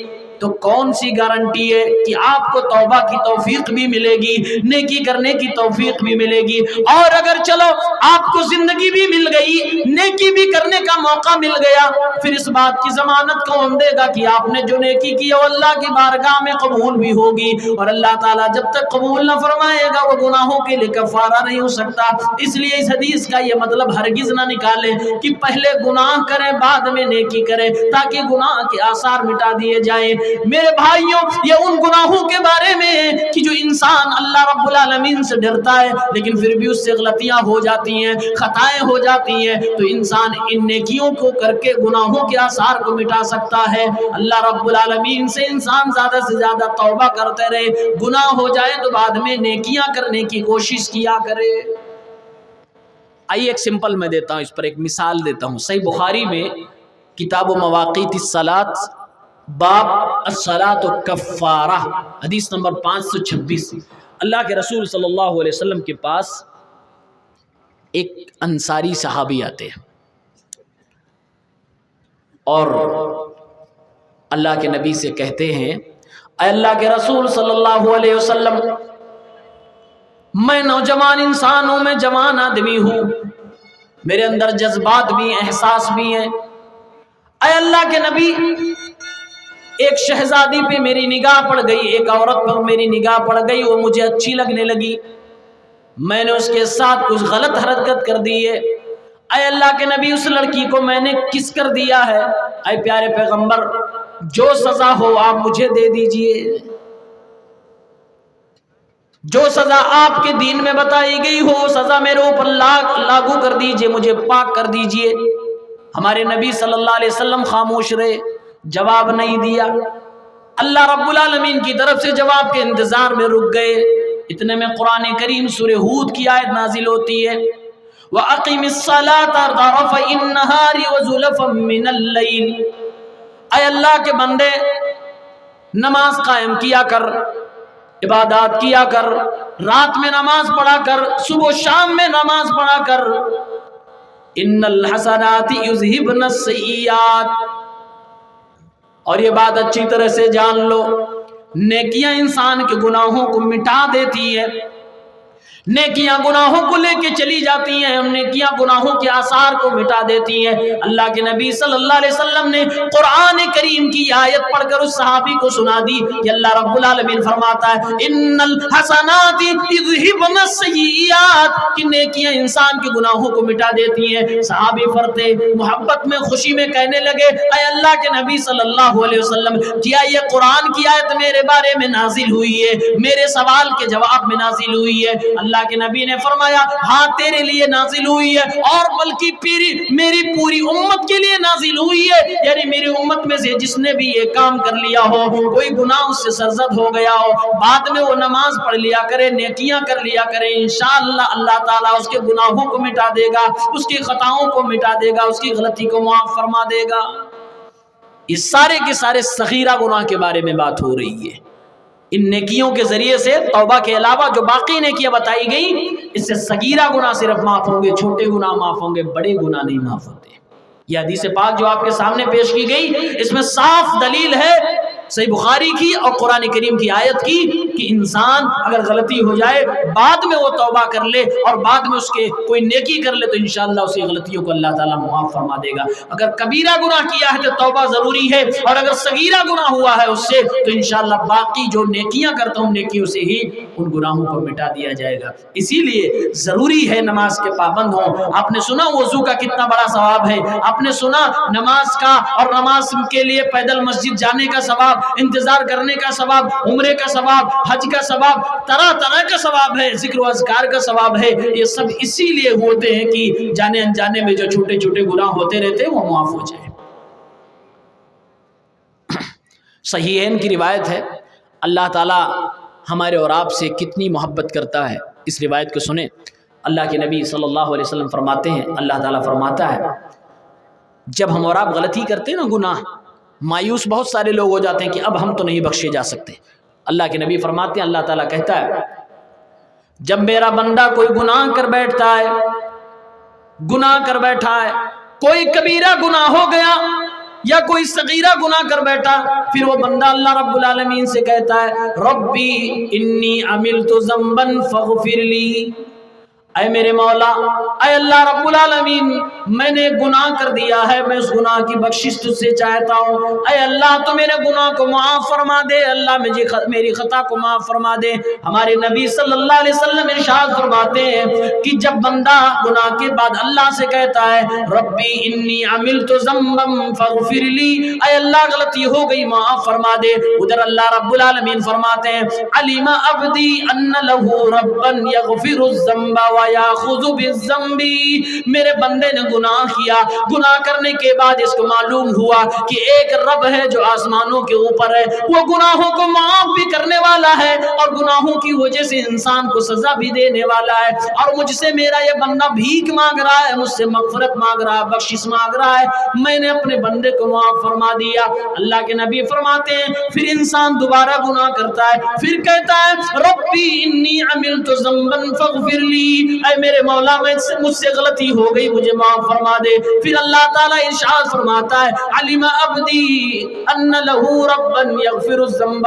تو کون سی گارنٹی ہے کہ آپ کو توبہ کی توفیق بھی ملے گی، نیکی کرنے کی توفیق بھی ملے گی؟ اور اگر چلو آپ کو زندگی بھی مل گئی، نیکی بھی کرنے کا موقع مل گیا، پھر اس بات کی ضمانت کون دے گا کہ آپ نے جو نیکی کی وہ اللہ کی بارگاہ میں قبول بھی ہوگی؟ اور اللہ تعالیٰ جب تک قبول نہ فرمائے گا وہ گناہوں کے لیے کفارہ نہیں ہو سکتا۔ اس لیے اس حدیث کا یہ مطلب ہرگز نہ نکالیں کہ پہلے گناہ کریں بعد میں نیکی کریں تاکہ گناہ کے آثار مٹا دیے جائیں۔ میرے بھائیوں، یہ ان گناہوں کے بارے میں ہے کہ جو انسان اللہ رب العالمین سے ڈرتا ہے لیکن پھر بھی اس سے غلطیاں ہو جاتی ہیں، خطائیں ہو جاتی ہیں، تو انسان ان نیکیوں کو کر کے گناہوں کے آثار کو مٹا سکتا ہے۔ اللہ رب العالمین سے انسان زیادہ سے زیادہ توبہ کرتے رہے، گناہ ہو جائے تو بعد میں نیکیاں کرنے کی کوشش کیا کرے۔ آئیے ایک سمپل میں دیتا ہوں، اس پر ایک مثال دیتا ہوں۔ صحیح بخاری میں کتاب و مواقیت الصلاۃ باب الصلاۃ کفارہ، حدیث نمبر 526۔ اللہ کے رسول صلی اللہ علیہ وسلم کے پاس ایک انصاری صحابی آتے ہیں اور اللہ کے نبی سے کہتے ہیں اے اللہ کے رسول صلی اللہ علیہ وسلم، میں نوجوان انسان ہوں، میں جوان آدمی ہوں، میرے اندر جذبات بھی ہیں، احساس بھی ہیں۔ اے اللہ کے نبی، ایک شہزادی پہ میری نگاہ پڑ گئی، ایک عورت پر میری نگاہ پڑ گئی، وہ مجھے اچھی لگنے لگی، میں نے اس کے ساتھ کچھ غلط حرکت کر دی ہے۔ اے اللہ کے نبی، اس لڑکی کو میں نے کس کر دیا ہے؟ اے پیارے پیغمبر، جو سزا ہو آپ مجھے دے دیجئے، جو سزا آپ کے دین میں بتائی گئی ہو سزا میرے اوپر لاگو کر دیجئے، مجھے پاک کر دیجئے۔ ہمارے نبی صلی اللہ علیہ وسلم خاموش رہے، جواب نہیں دیا۔ اللہ رب العالمین کی طرف سے جواب کے انتظار میں رک گئے۔ اتنے میں قرآن کریم سورہ ہود کی آیت نازل ہوتی ہے وَأَقِمِ الصَّلَاةَ طَرَفَيِ النَّهَارِ وَزُلَفًا مِّنَ اللَّيْلِ، اے اللہ کے بندے نماز قائم کیا کر، عبادات کیا کر، رات میں نماز پڑھا کر، صبح و شام میں نماز پڑھا کر، ان الحسنات یذہبن السیئات، اور یہ بات اچھی طرح سے جان لو، نیکیاں انسان کے گناہوں کو مٹا دیتی ہے، نیکیاں گناہوں کو لے کے چلی جاتی ہیں، نیکیاں گناہوں کے آثار کو مٹا دیتی ہیں۔ اللہ کے نبی صلی اللہ علیہ وسلم نے قرآن کریم کی آیت پڑھ کر اس صحابی کو سنا دی کہ اللہ رب العالمین فرماتا ہے ان الحسنات یذہبن السیئات، کہ نیکیاں انسان کے گناہوں کو مٹا دیتی ہیں۔ صحابی فرتے محبت میں خوشی میں کہنے لگے اے اللہ کے نبی صلی اللہ علیہ وسلم، کیا یہ قرآن کی آیت میرے بارے میں نازل ہوئی ہے، میرے سوال کے جواب میں نازل ہوئی ہے؟ اللہ کے نبی نے فرمایا ہاں تیرے لیے نازل ہوئی ہے، اور بلکہ میری پوری امت کے لیے نازل ہوئی ہے، یعنی میری امت میں سے جس نے بھی یہ کام کر لیا ہو، کوئی گناہ اس سے سرزد ہو گیا ہو، بعد میں وہ نماز پڑھ لیا کرے، نیکیاں کر لیا کرے، انشاءاللہ اللہ تعالیٰ اس کے گناہوں کو مٹا دے گا، اس کی خطاؤں کو مٹا دے گا، اس کی غلطی کو معاف فرما دے گا۔ اس سارے کے سارے صغیرہ گناہ کے بارے میں بات ہو رہی ہے۔ ان نیکیوں کے ذریعے سے توبہ کے علاوہ جو باقی نیکیاں بتائی گئی، اس سے صغیرہ گناہ صرف معاف ہوں گے، چھوٹے گناہ معاف ہوں گے، بڑے گناہ نہیں معاف ہوتے۔ یہ حدیث پاک جو آپ کے سامنے پیش کی گئی، اس میں صاف دلیل ہے صحیح بخاری کی اور قرآن کریم کی آیت کی کہ انسان اگر غلطی ہو جائے بعد میں وہ توبہ کر لے اور بعد میں اس کے کوئی نیکی کر لے تو انشاءاللہ اسی غلطیوں کو اللہ تعالیٰ معاف فرما دے گا۔ اگر کبیرہ گناہ کیا ہے تو توبہ ضروری ہے، اور اگر صغیرہ گناہ ہوا ہے اس سے تو انشاءاللہ باقی جو نیکیاں کرتا ہوں نیکیوں سے ہی ان گناہوں کو مٹا دیا جائے گا۔ اسی لیے ضروری ہے نماز کے پابند ہوں۔ آپ نے سنا وضو کا کتنا بڑا ثواب ہے، آپ نے سنا نماز کا اور نماز کے لیے پیدل مسجد جانے کا ثواب، انتظار کرنے کا ثواب، عمرے کا ثواب، حج کا ثواب، طرح طرح کا ثواب ہے، ذکر و اذکار کا ثواب ہے۔ یہ سب اسی لیے ہوتے ہیں کہ جانے انجانے میں جو چھوٹے چھوٹے گناہ ہوتے رہتے ہیں وہ معاف ہو جائے۔ صحیحین کی روایت ہے، اللہ تعالیٰ ہمارے اور آپ سے کتنی محبت کرتا ہے۔ اس روایت کو سنیں، اللہ کے نبی صلی اللہ علیہ وسلم فرماتے ہیں، اللہ تعالیٰ فرماتا ہے جب ہم اور آپ غلطی کرتے ہیں نا، گناہ، مایوس بہت سارے لوگ ہو جاتے ہیں کہ اب ہم تو نہیں بخشے جا سکتے۔ اللہ کے نبی فرماتے ہیں، اللہ تعالیٰ کہتا ہے جب میرا بندہ کوئی گناہ کر بیٹھتا ہے، گناہ کر بیٹھا ہے، کوئی کبیرہ گناہ ہو گیا یا کوئی صغیرہ گناہ کر بیٹھا، پھر وہ بندہ اللہ رب العالمین سے کہتا ہے ربی انی عملت ذنبا فاغفر لی، اے میرے مولا، اے اللہ رب العالمین، میں نے گناہ کر دیا ہے، میں اس گناہ کی بخشش تجھ سے چاہتا ہوں، اے اللہ تو میرے گناہ کو معاف فرما دے، اللہ میری خطا کو معاف فرما دے۔ ہمارے نبی صلی اللہ علیہ وسلم ارشاد فرماتے ہیں کہ جب بندہ گناہ کے بعد اللہ سے کہتا ہے ربی انی عملت ذنبا فاغفر لی، اے اللہ غلطی ہو گئی معاف فرما دے، ادھر اللہ رب العالمین فرماتے ہیں علم عبدی ان لہ ربا یغفر الذنب وَيَأْخُذُ بِالذَّنبِ، میرے بندے نے گناہ کیا، گناہ کرنے کے بعد اس کو معلوم ہوا کہ ایک رب ہے جو آسمانوں کے اوپر ہے، وہ گناہوں کو معاف بھی کرنے والا ہے اور گناہوں کی وجہ سے انسان کو سزا بھی دینے والا ہے، اور مجھ سے میرا یہ بندہ بھیک مانگ رہا ہے، مجھ سے مغفرت مانگ رہا ہے، بخشش مانگ رہا ہے، میں نے اپنے بندے کو معاف فرما دیا۔ اللہ کے نبی فرماتے ہیں پھر انسان دوبارہ گناہ کرتا ہے، پھر کہتا ہے ربی انی عملت ذنبا فاغفر لی، اے میرے مولا مجھ سے غلطی ہو گئی، مجھے معاف فرما دے۔ پھر اللہ تعالیٰ ارشاد فرماتا ہے علم عبدی ان لہ ربا یغفر الذنب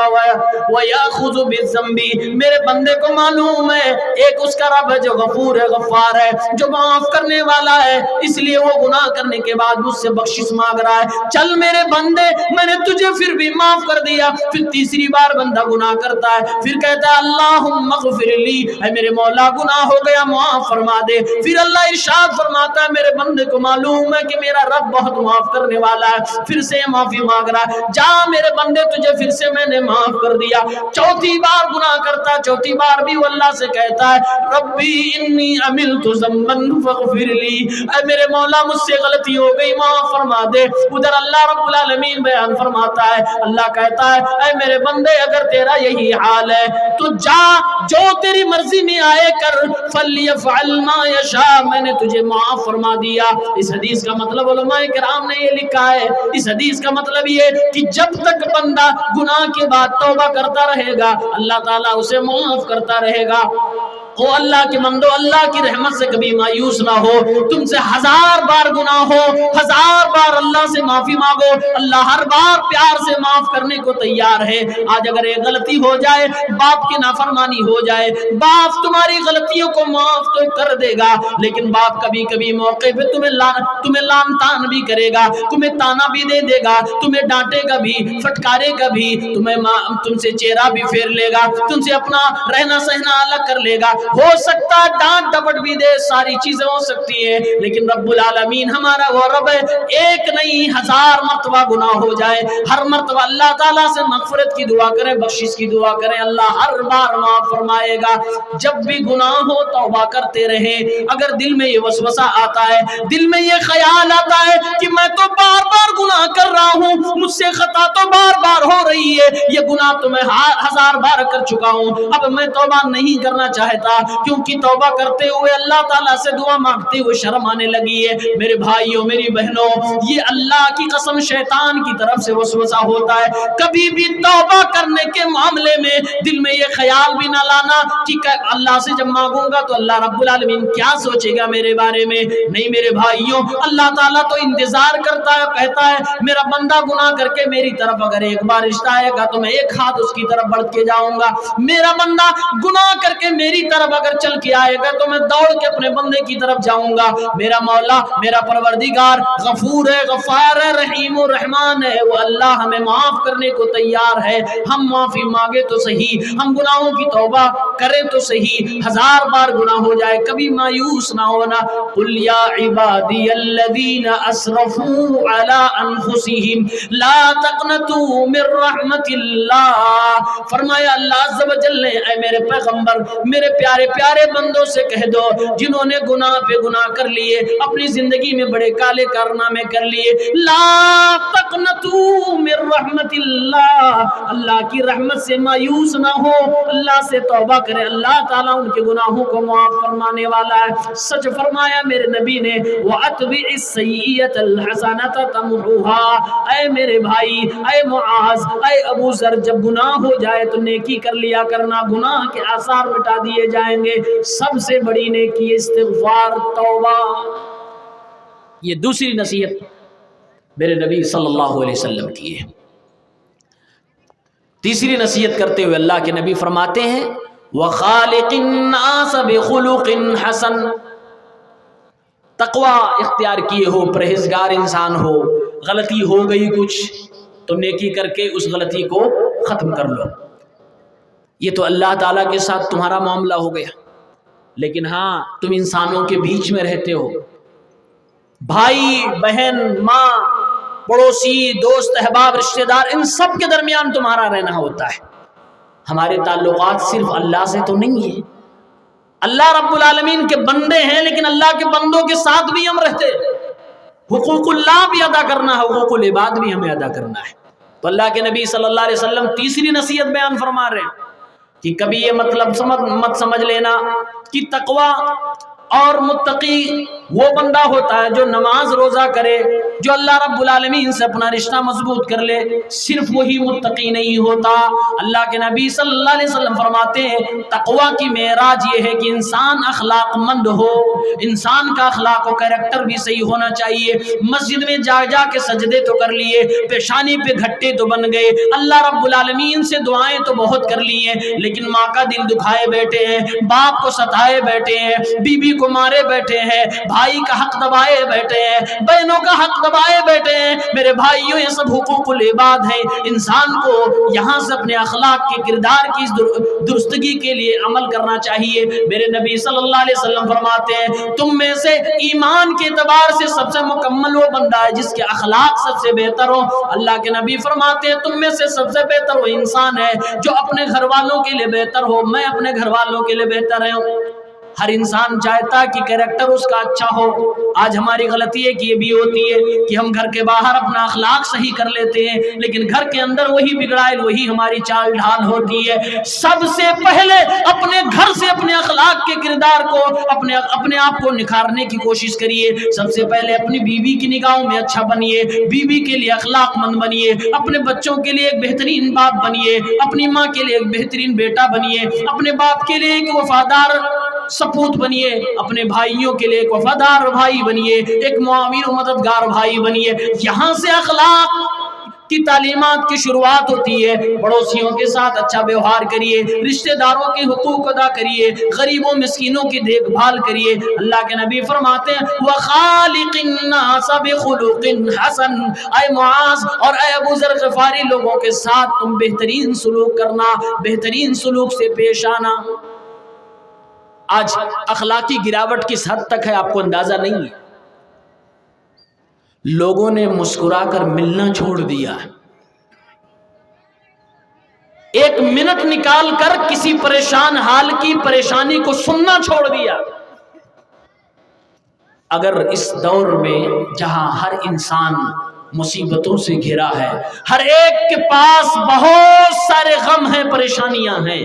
ویأخذ بالذنب، میرے بندے کو معلوم ہے ایک اس کا رب ہے جو غفور ہے، غفار ہے، جو معاف کرنے والا ہے، اس لیے وہ گناہ کرنے کے بعد مجھ سے بخشش مانگ رہا ہے، چل میرے بندے میں نے تجھے پھر بھی معاف کر دیا۔ پھر تیسری بار بندہ گناہ کرتا ہے، پھر کہتا ہے اللہم اغفر لی، اے میرے مولا گناہ ہو گیا معاف فرما دے۔ پھر اللہ ارشاد فرماتا ہے میرے بندے کو معلوم ہے کہ میرا رب بہت معاف کرنے والا ہے، پھر سے معافی مانگ رہا ہے، جا میرے بندے تجھے پھر سے میں نے معاف کر دیا۔ چوتھی بار گناہ کرتا، چوتھی بار بھی وہ اللہ سے کہتا ہے ربی انی عملت ذنبا فاغفر لی، اے میرے مولا مجھ سے غلطی ہو گئی معاف فرما دے۔ ادھر اللہ رب العالمین بیان فرماتا ہے، اللہ کہتا ہے اے میرے بندے اگر تیرا یہی حال ہے تو جا جو تیری مرضی میں آئے کر، فَلْيَفْعَلْ مَا يَشَاءُ، میں نے تجھے معاف فرما دیا۔ اس حدیث کا مطلب علماء کرام نے یہ لکھا ہے، اس حدیث کا مطلب یہ کہ جب تک بندہ گناہ کے بعد توبہ کرتا رہے گا اللہ تعالیٰ اسے معاف کرتا رہے گا۔ او اللہ کے بندو، اللہ کی رحمت سے کبھی مایوس نہ ہو، تم سے 1000 بار گناہ ہو، 1000 بار اللہ سے معافی مانگو، اللہ ہر بار پیار سے معاف کرنے کو تیار ہے۔ آج اگر ایک غلطی ہو جائے، باپ کی نافرمانی ہو جائے، باپ تمہاری غلطیوں کو معاف تو کر دے گا، لیکن باپ کبھی کبھی موقع پہ تمہیں لان تان بھی کرے گا، تمہیں تانا بھی دے دے گا، تمہیں ڈانٹے گا بھی، پھٹکارے گا بھی، تم سے چہرہ بھی پھیر لے گا، تم سے اپنا رہنا سہنا الگ کر لے گا، ہو سکتا ہے ڈانٹ ڈپٹ بھی دے، ساری چیزیں ہو سکتی ہیں، لیکن رب العالمین ہمارا وہ رب ہے، ایک نہیں 1000 مرتبہ گناہ ہو جائے، ہر مرتبہ اللہ تعالیٰ سے مغفرت کی دعا کریں، بخشش کی دعا کریں، اللہ ہر بار معاف فرمائے گا۔ جب بھی گناہ ہو توبہ کرتے رہیں۔ اگر دل میں یہ وسوسہ آتا ہے، دل میں یہ خیال آتا ہے کہ میں تو بار بار گناہ کر رہا ہوں، مجھ سے خطا تو بار بار ہو رہی ہے، یہ گناہ تو میں 1000 بار کر چکا ہوں، اب میں توبہ نہیں کرنا چاہتا، کیونکہ توبہ کرتے ہوئے اللہ تعالیٰ سے دعا مانگتے ہوئے شرم آنے لگی ہے۔ میرے بھائیوں میری بہنوں، یہ اللہ کی قسم شیطان کی طرف سے وسوسہ ہوتا ہے۔ کبھی بھی توبہ کرنے کے معاملے میں دل میں یہ خیال بھی نہ لانا کہ اللہ سے جب مانگوں گا تو اللہ رب العالمین کیا سوچے گا میرے بارے میں۔ نہیں میرے بھائیوں، اللہ تعالیٰ تو انتظار کرتا ہے، کہتا ہے میرا بندہ گناہ کر کے میری طرف اگر ایک بار رشتہ آئے گا تو میں ایک ہاتھ اس کی طرف بڑھ کے جاؤں گا، میرا بندہ گناہ کر کے میری طرف اگر چل کے آئے گا تو میں دوڑ کے اپنے بندے کی طرف جاؤں گا۔ میرا مولا، میرا پروردگار غفور ہے، غفار ہے، رحیم و رحمان ہے، وہ اللہ ہمیں معاف کرنے کو تیار ہے۔ ہم معافی مانگے تو صحیح، ہم گناہوں کی توبہ کریں تو صحیح، 1000 بار گناہ ہو جائے کبھی مایوس نہ ہونا۔ قل یا عبادی الذین اسرفوا علی انفسہم لا تقنطوا من رحمت اللہ، فرمایا اللہ عز و جل نے اے میرے پیغمبر میرے پیارے پیارے بندوں سے کہہ دو جنہوں نے گناہ پہ گناہ کر لیے، اپنی زندگی میں بڑے کالے کارنامے کر لیے، لا تقنطوا من رحمت اللہ، اللہ کی رحمت سے مایوس نہ ہو، اللہ سے توبہ کرے، اللہ تعالیٰ ان کے گناہوں کو معاف فرمانے والا ہے۔ سچ فرمایا میرے نبی نے، وَأَتْبِعِ السَّيِّئَةَ الْحَسَنَةَ تَمْحُوهَا، اے میرے بھائی، اے معاذ، اے ابو ذر، جب گناہ ہو جائے تو نیکی کر لیا کرنا، گناہ کے آثار مٹا دیے جائیں گے۔ سب سے بڑی نیکی استغفار، توبہ۔ یہ دوسری نصیحت میرے نبی صلی اللہ علیہ وسلم کی ہے۔ تیسری نصیحت کرتے ہوئے اللہ کے نبی فرماتے ہیں وَخَالِقِ النَّاسَ بِخُلُقٍ حَسَنٍ، تقوی اختیار کیے ہو، پرہیزگار انسان ہو، غلطی ہو گئی کچھ تو نیکی کر کے اس غلطی کو ختم کر لو۔ یہ تو اللہ تعالیٰ کے ساتھ تمہارا معاملہ ہو گیا، لیکن ہاں تم انسانوں کے بیچ میں رہتے ہو، بھائی بہن ماں پڑوسی دوست احباب رشتہ دار، ان سب کے درمیان تمہارا رہنا ہوتا ہے۔ ہمارے تعلقات صرف اللہ سے تو نہیں ہے، اللہ رب العالمین کے بندے ہیں، لیکن اللہ کے بندوں کے ساتھ بھی ہم رہتے، حقوق اللہ بھی ادا کرنا ہے، حقوق العباد بھی ہمیں ادا کرنا ہے۔ تو اللہ کے نبی صلی اللہ علیہ وسلم تیسری نصیحت بیان فرما رہے ہیں کہ کبھی یہ مطلب مت سمجھ لینا کہ تقوی اور متقی وہ بندہ ہوتا ہے جو نماز روزہ کرے، جو اللہ رب العالمین سے اپنا رشتہ مضبوط کر لے، صرف وہی متقی نہیں ہوتا۔ اللہ کے نبی صلی اللہ علیہ وسلم فرماتے ہیں تقوی کی معراج یہ ہے کہ انسان اخلاق مند ہو، انسان کا اخلاق و کریکٹر بھی صحیح ہونا چاہیے۔ مسجد میں جا جا کے سجدے تو کر لیے، پیشانی پہ گھٹے تو بن گئے، اللہ رب العالمین سے دعائیں تو بہت کر لی ہیں، لیکن ماں کا دل دکھائے بیٹھے ہیں، باپ کو ستائے بیٹھے ہیں، بیوی کو مارے بیٹھے ہیں، بھائی کا حق دبائے بیٹھے ہیں، بہنوں کا حق دبائے بیٹھے ہیں۔ میرے بھائیوں یہ سب حقوق العباد ہیں۔ انسان کو یہاں سے اپنے اخلاق کے کردار کی درستگی کے لیے عمل کرنا چاہیے۔ میرے نبی صلی اللہ علیہ وسلم فرماتے ہیں تم میں سے ایمان کے اعتبار سے سب سے مکمل وہ بندہ ہے جس کے اخلاق سب سے بہتر ہو۔ اللہ کے نبی فرماتے ہیں تم میں سے سب سے بہتر وہ انسان ہے جو اپنے گھر والوں کے لیے بہتر ہو۔ میں اپنے گھر والوں کے لیے بہتر ہوں۔ ہر انسان چاہتا کہ کریکٹر اس کا اچھا ہو۔ آج ہماری غلطی ہے کہ یہ بھی ہوتی ہے کہ ہم گھر کے باہر اپنا اخلاق صحیح کر لیتے ہیں لیکن گھر کے اندر وہی بگڑائل، وہی ہماری چال ڈھال ہوتی ہے۔ سب سے پہلے اپنے گھر سے اپنے اخلاق کے کردار کو اپنے آپ کو نکھارنے کی کوشش کریے۔ سب سے پہلے اپنی بیوی کی نگاہوں میں اچھا بنیے، بیوی کے لیے اخلاق مند بنیے، اپنے بچوں کے لیے ایک بہترین باپ بنیے، اپنی ماں کے لیے ایک بہترین بیٹا بنیے، اپنے باپ کے لیے ایک وفادار سپوت بنیے، اپنے بھائیوں کے لیے ایک وفادار بھائی بنیے، ایک معاون و مددگار بھائی بنیے۔ یہاں سے اخلاق کی تعلیمات کی شروعات ہوتی ہے۔ پڑوسیوں کے ساتھ اچھا ویوہار کریے، رشتہ داروں کے حقوق ادا کریے، غریبوں مسکینوں کی دیکھ بھال کریے۔ اللہ کے نبی فرماتے ہیں وَخَالِقِ النَّاسَ بِخُلُقٍ حَسَنٍ، اے معاذ اور اے ابو ذر غفاری، لوگوں کے ساتھ تم بہترین سلوک کرنا، بہترین سلوک سے پیش آنا۔ آج اخلاقی گراوٹ کس حد تک ہے آپ کو اندازہ نہیں ہے۔ لوگوں نے مسکرا کر ملنا چھوڑ دیا، ایک منٹ نکال کر کسی پریشان حال کی پریشانی کو سننا چھوڑ دیا۔ اگر اس دور میں جہاں ہر انسان مصیبتوں سے گھرا ہے، ہر ایک کے پاس بہت سارے غم ہیں، پریشانیاں ہیں،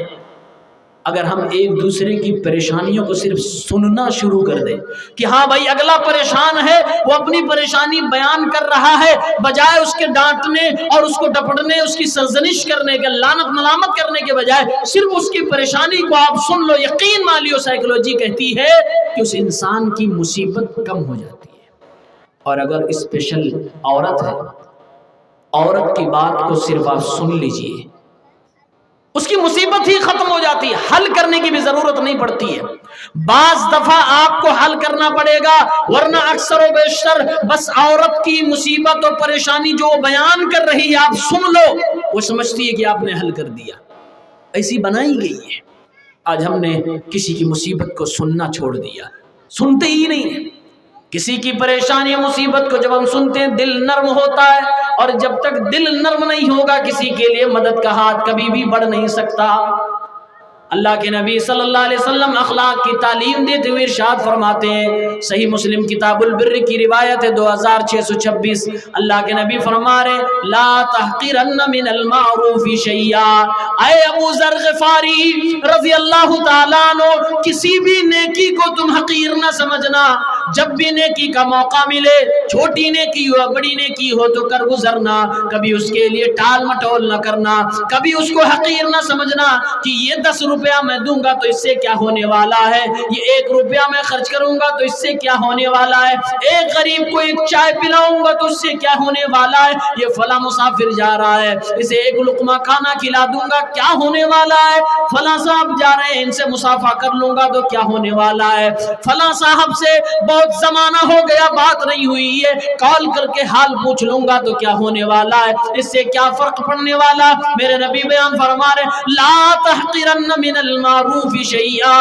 اگر ہم ایک دوسرے کی پریشانیوں کو صرف سننا شروع کر دیں کہ ہاں بھائی اگلا پریشان ہے، وہ اپنی پریشانی بیان کر رہا ہے، بجائے اس کے ڈانٹنے اور اس کو ڈپٹنے، اس کی سرزنش کرنے کے، لعنت ملامت کرنے کے بجائے صرف اس کی پریشانی کو آپ سن لو، یقین مانیو سائیکولوجی کہتی ہے کہ اس انسان کی مصیبت کم ہو جاتی ہے۔ اور اگر اسپیشل عورت ہے، عورت کی بات کو صرف آپ سن لیجئے، اس کی مصیبت ہی ختم ہو جاتی ہے، حل کرنے کی بھی ضرورت نہیں پڑتی ہے۔ بعض دفعہ آپ کو حل کرنا پڑے گا، ورنہ اکثر و بیشتر بس عورت کی مصیبت اور پریشانی جو بیان کر رہی ہے آپ سن لو، وہ سمجھتی ہے کہ آپ نے حل کر دیا، ایسی بنائی گئی ہے۔ آج ہم نے کسی کی مصیبت کو سننا چھوڑ دیا، سنتے ہی نہیں۔ کسی کی پریشانی مصیبت کو جب ہم سنتے ہیں دل نرم ہوتا ہے، اور جب تک دل نرم نہیں ہوگا کسی کے لیے مدد کا ہاتھ کبھی بھی بڑھ نہیں سکتا۔ اللہ کے نبی صلی اللہ علیہ وسلم اخلاق کی تعلیم دیتے ہوئے ارشاد فرماتے ہیں، صحیح مسلم کتاب البر کی روایت ہے 2626، اللہ کے نبی فرما رہے لا تحقرن من المعروف شیئا، اے ابو ذر غفاری رضی اللہ تعالیٰ عنہ، کسی بھی نیکی کو تم حقیر نہ سمجھنا۔ جب بھی نیکی کا موقع ملے، چھوٹی نیکی ہو بڑی نیکی ہو تو کر گزرنا، کبھی اس کے لیے ٹال مٹول نہ کرنا، کبھی اس کو حقیر نہ سمجھنا کہ یہ 10 روپیہ میں دوں گا تو اس سے کیا ہونے والا ہے، یہ 1 روپیہ میں خرچ کروں گا تو اس سے کیا ہونے والا ہے، ایک غریب کو ایک چائے پلاؤں گا تو اس سے کیا ہونے والا ہے، یہ فلاں مسافر جا رہا ہے اسے ایک لقمہ کھانا کھلا دوں گا کیا ہونے والا ہے، فلاں صاحب جا رہے ہیں ان سے مصافحہ کر لوں گا تو کیا ہونے والا ہے، فلاں صاحب سے بہت زمانہ ہو گیا بات نہیں ہوئی ہے، کال کر کے حال پوچھ لوں گا تو کیا ہونے والا ہے، اس سے کیا فرق پڑنے والا۔ میرے نبی بیان فرما رہے لا تحقرن من المعروف شیئا،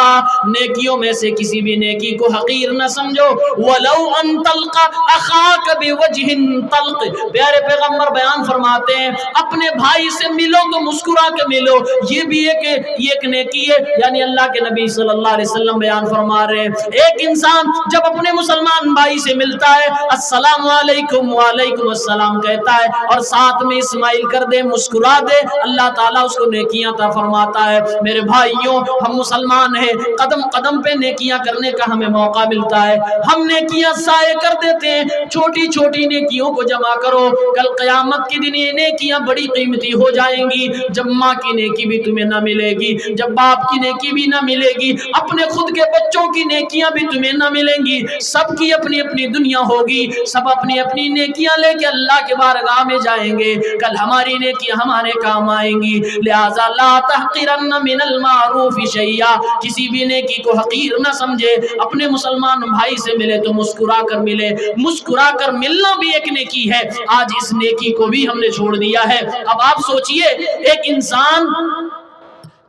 نیکیوں میں سے کسی بھی نیکی کو حقیر نہ سمجھو، ولو ان تلقى اخاك بوجه طلق، پیارے پیغمبر بیان فرماتے ہیں اپنے بھائی سے ملو تو مسکرا کے ملو، یہ بھی ایک نیکی ہے۔ یعنی اللہ کے نبی صلی اللہ علیہ وسلم بیان فرما رہے ہیں ایک انسان جب اپنے مسلمان بھائی سے ملتا ہے السلام علیکم وعلیکم السلام کہتا ہے اور ساتھ میں اسمائل کر دے، مسکرا دے، اللہ تعالیٰ اس کو نیکیاں عطا فرماتا ہے۔ میرے بھائیوں ہم مسلمان ہیں، قدم قدم پہ نیکیاں کرنے کا ہمیں موقع ملتا ہے، ہم نیکیاں ضائع کر دیتے ہیں۔ چھوٹی چھوٹی نیکیوں کو جمع کرو، کل قیامت کے دن یہ نیکیاں بڑی قیمتی ہو جائیں گی۔ جب ماں کی نیکی بھی تمہیں نہ ملے گی، جب باپ کی نیکی بھی نہ ملے گی، اپنے خود کے بچوں کی نیکیاں بھی تمہیں نہ ملیں گی، سب کی اپنی اپنی دنیا ہوگی، سب اپنی اپنی نیکیاں لے کے اللہ کے بارگاہ میں جائیں گے، کل ہماری نیکیاں ہمارے کام آئیں گی۔ لہذا لا تحقرن من المعروف شیئا، کسی بھی نیکی کو حقیر نہ سمجھے۔ اپنے مسلمان بھائی سے ملے تو مسکرا کر ملے، مسکرا کر ملنا بھی ایک نیکی ہے۔ آج اس نیکی کو بھی ہم نے چھوڑ دیا ہے۔ اب آپ سوچئے ایک انسان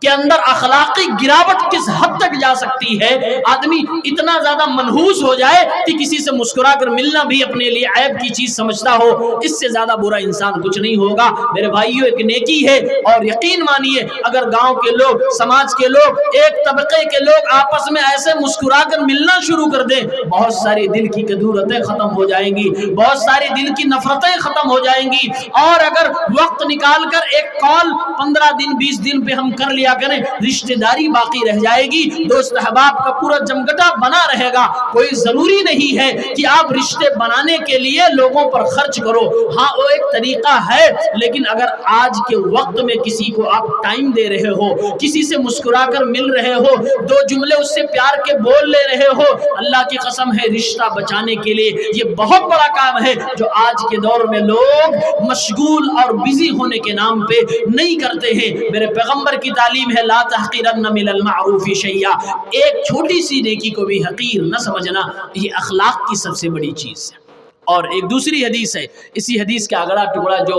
کے اندر اخلاقی گراوٹ کس حد تک جا سکتی ہے، آدمی اتنا زیادہ منحوس ہو جائے کہ کسی سے مسکرا کر ملنا بھی اپنے لیے عیب کی چیز سمجھتا ہو۔ اس سے زیادہ برا انسان کچھ نہیں ہوگا۔ میرے بھائیو، ایک نیکی ہے، اور یقین مانیے اگر گاؤں کے لوگ، سماج کے لوگ، ایک طبقے کے لوگ آپس میں ایسے مسکرا کر ملنا شروع کر دیں، بہت ساری دل کی کدورتیں ختم ہو جائیں گی، بہت ساری دل کی نفرتیں ختم ہو جائیں گی۔ اور اگر وقت نکال کر ایک کال 15 دن 20 دن پہ ہم کر لیا کریں، رشتہ داری باقی رہ جائے گی، دوست احباب کا پورا جمگٹا بنا رہے گا۔ کوئی ضروری نہیں ہے کہ آپ رشتے بنانے کے لیے لوگوں پر خرچ کرو، ہاں وہ ایک طریقہ ہے، لیکن اگر آج کے وقت میں کسی کو آپ ٹائم دے رہے ہو، کسی سے مسکرا کر مل رہے ہو، 2 جملے اس سے پیار کے بول لے رہے ہو، اللہ کی قسم ہے رشتہ بچانے کے لیے یہ بہت بڑا کام ہے، جو آج کے دور میں لوگ مشغول اور بزی ہونے کے نام پہ نہیں کرتے ہیں۔ میرے پیغمبر کی تعلیم ہے لا تحقرن من المعروف شیئا، ایک چھوٹی سی نیکی کو بھی حقیر نہ سمجھنا، یہ اخلاق کی سب سے بڑی چیز ہے۔ اور ایک دوسری حدیث ہے، اسی حدیث کا اگلا ٹکڑا جو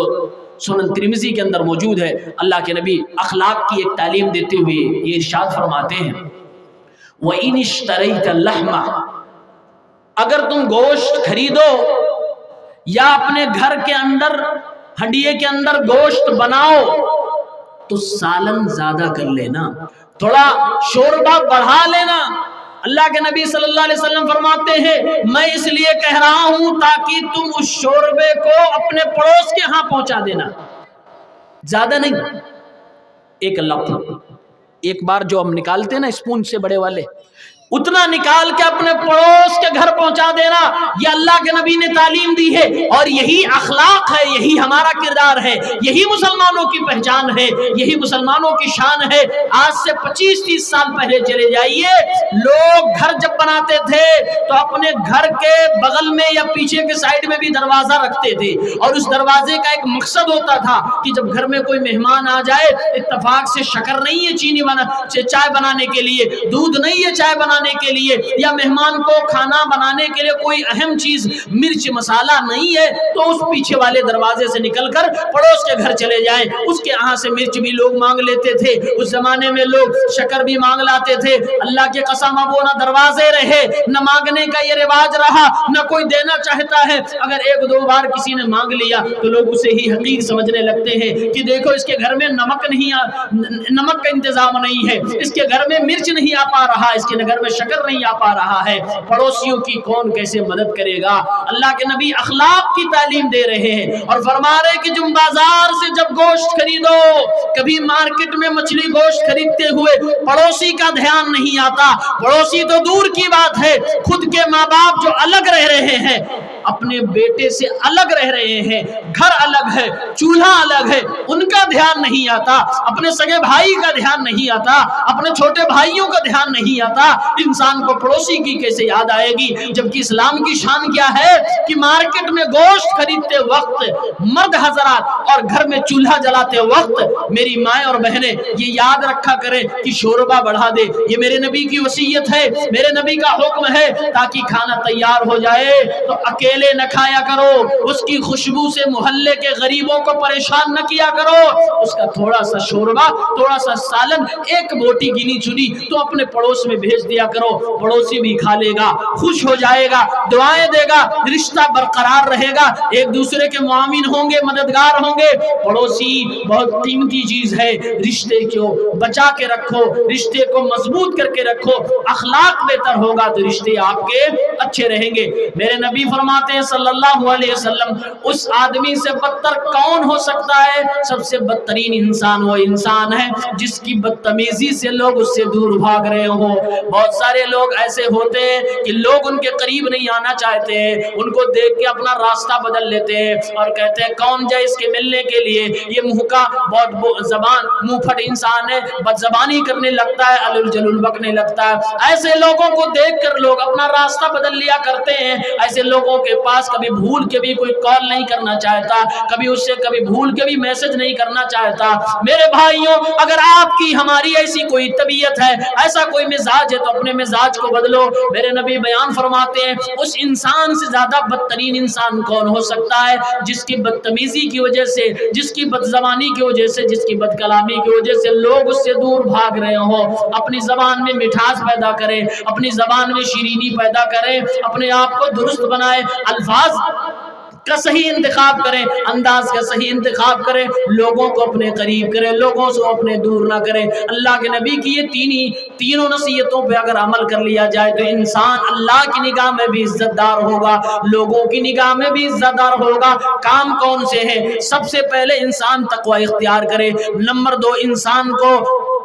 سنن ترمذی کے اندر موجود ہے، اللہ کے نبی اخلاق کی ایک تعلیم دیتے ہوئے یہ ارشاد فرماتے ہیں وَإِنِ اشْتَرَيْتَ اللَّحْمَ، اگر تم گوشت خریدو یا اپنے گھر کے اندر ہنڈیے کے اندر گوشت بناؤ تو سالن زیادہ کر لینا، تھوڑا شوربہ بڑھا لینا۔ اللہ کے نبی صلی اللہ علیہ وسلم فرماتے ہیں میں اس لیے کہہ رہا ہوں تاکہ تم اس شوربے کو اپنے پڑوس کے ہاں پہنچا دینا، زیادہ نہیں، ایک لپ، ایک بار جو ہم نکالتے ہیں نا اسپون سے بڑے والے، اتنا نکال کے اپنے پڑوس کے گھر پہنچا دینا، یہ اللہ کے نبی نے تعلیم دی ہے، اور یہی اخلاق ہے، یہی ہمارا کردار ہے، یہی مسلمانوں کی پہچان ہے، یہی مسلمانوں کی شان ہے۔ آج سے 25-30 سال پہلے چلے جائیے، لوگ گھر جب بناتے تھے تو اپنے گھر کے بغل میں یا پیچھے کے سائیڈ میں بھی دروازہ رکھتے تھے، اور اس دروازے کا ایک مقصد ہوتا تھا کہ جب گھر میں کوئی مہمان آ جائے، اتفاق سے شکر نہیں ہے چائے بنانے کے لیے، دودھ نہیں ہے چائے بنانے کے لیے، یا مہمان کو کھانا بنانے کے لیے کوئی اہم چیز مرچ مسالہ نہیں ہے، تو اس پیچھے والے دروازے سے نکل کر پڑوس کے گھر چلے جائیں، اس کے یہاں سے مرچ بھی لوگ مانگ لیتے تھے، اس زمانے میں لوگ شکر بھی مانگ لاتے تھے۔ اللہ کی قسم اب وہ نہ دروازے رہے، نہ مانگنے کا یہ رواج رہا، نہ کوئی دینا چاہتا ہے۔ اگر 1-2 بار کسی نے مانگ لیا تو لوگ اسے ہی حقیر سمجھنے لگتے ہیں کہ دیکھو اس کے گھر میں نمک کا انتظام نہیں ہے، اس کے گھر میں مرچ نہیں آ پا رہا، اس کے گھر میں شکر نہیں آ پا رہا ہے، پڑوسیوں کی کون کیسے مدد کرے گا؟ اللہ کے نبی اخلاق کی تعلیم دے رہے ہیں اور فرما رہے کہ تم بازار سے جب گوشت خریدو، کبھی مارکیٹ میں مچھلی گوشت خریدتے ہوئے پڑوسی کا دھیان نہیں آتا، پڑوسی تو دور کی بات ہے، خود کے ماں باپ جو الگ رہ رہے ہیں، اپنے بیٹے سے الگ رہ رہے ہیں، گھر الگ ہے، چولہا الگ ہے، ان کا دھیان نہیں آتا، اپنے سگے بھائی کا دھیان نہیں آتا، اپنے چھوٹے بھائیوں کا دھیان نہیں آتا، انسان کو پڑوسی کی کیسے یاد آئے گی؟ جبکہ اسلام کی شان کیا ہے کہ مارکیٹ میں گوشت خریدتے وقت مرد حضرات اور گھر میں چولہا جلاتے وقت میری مائیں اور بہنیں یہ یاد رکھا کریں کہ شوربہ بڑھا دے، یہ میرے نبی کی وصیت ہے، میرے نبی کا حکم ہے، تاکہ کھانا تیار ہو جائے تو اکیلے نہ کھایا کرو، اس کی خوشبو سے محلے کے غریبوں کو پریشان نہ کیا کرو، اس کا تھوڑا سا شوربہ، تھوڑا سا سالن، ایک بوٹی گنی چنی تو اپنے پڑوس میں بھیج دیا کرو، پڑوسی بھی کھا لے گا، خوش ہو جائے گا، دعائیں دے گا، رشتہ برقرار رہے گا، ایک دوسرے کے معاون ہوں گے، مددگار ہوں گے۔ پڑوسی بہت قیمتی چیز ہے، رشتے کو بچا کے رکھو، رشتے کو مضبوط کر کے رکھو، اخلاق بہتر ہوگا تو رشتے آپ کے اچھے رہیں گے۔ میرے نبی فرماتے ہیں صلی اللہ علیہ وسلم اس آدمی سے بدتر کون ہو سکتا ہے؟ سب سے بدترین انسان وہ انسان ہے جس کی بدتمیزی سے لوگ اس سے دور بھاگ رہے ہوں۔ بہت سارے لوگ ایسے ہوتے ہیں کہ لوگ ان کے قریب نہیں آنا چاہتے ہیں، ان کو دیکھ کے اپنا راستہ بدل لیتے ہیں اور کہتے ہیں کون جائے اس کے ملنے کے لیے، یہ منہ کا بہت زبان منہ پھٹ انسان ہے، بد زبانی کرنے لگتا ہے، الل جلول بکنے لگتا ہے۔ ایسے لوگوں کو دیکھ کر لوگ اپنا راستہ بدل لیا کرتے ہیں۔ ایسے لوگوں کے پاس کبھی بھول کے بھی کوئی کال نہیں کرنا چاہتا، کبھی اس سے کبھی بھول کے بھی میسج نہیں کرنا چاہتا۔ میرے بھائیوں، اگر آپ کی ہماری ایسی کوئی طبیعت ہے، ایسا کوئی مزاج ہے، تو اپنے مزاج کو بدلو۔ میرے نبی بیان فرماتے ہیں اس انسان سے زیادہ بدترین انسان کون ہو سکتا ہے جس کی بدتمیزی کی وجہ سے، جس کی بد زبانی کی وجہ سے، جس کی بد کلامی کی وجہ سے لوگ اس سے دور بھاگ رہے ہوں۔ اپنی زبان میں مٹھاس پیدا کریں، اپنی زبان میں شیرینی پیدا کریں، اپنے آپ کو درست بنائیں، الفاظ کا صحیح انتخاب کریں، انداز کا صحیح انتخاب کریں، لوگوں کو اپنے قریب کریں، لوگوں سے اپنے دور نہ کریں۔ اللہ کے نبی کی یہ تینوں نصیحتوں پہ اگر عمل کر لیا جائے تو انسان اللہ کی نگاہ میں بھی عزت دار ہوگا، لوگوں کی نگاہ میں بھی عزت دار ہوگا۔ کام کون سے ہیں؟ سب سے پہلے انسان تقوی اختیار کرے۔ نمبر 2، انسان کو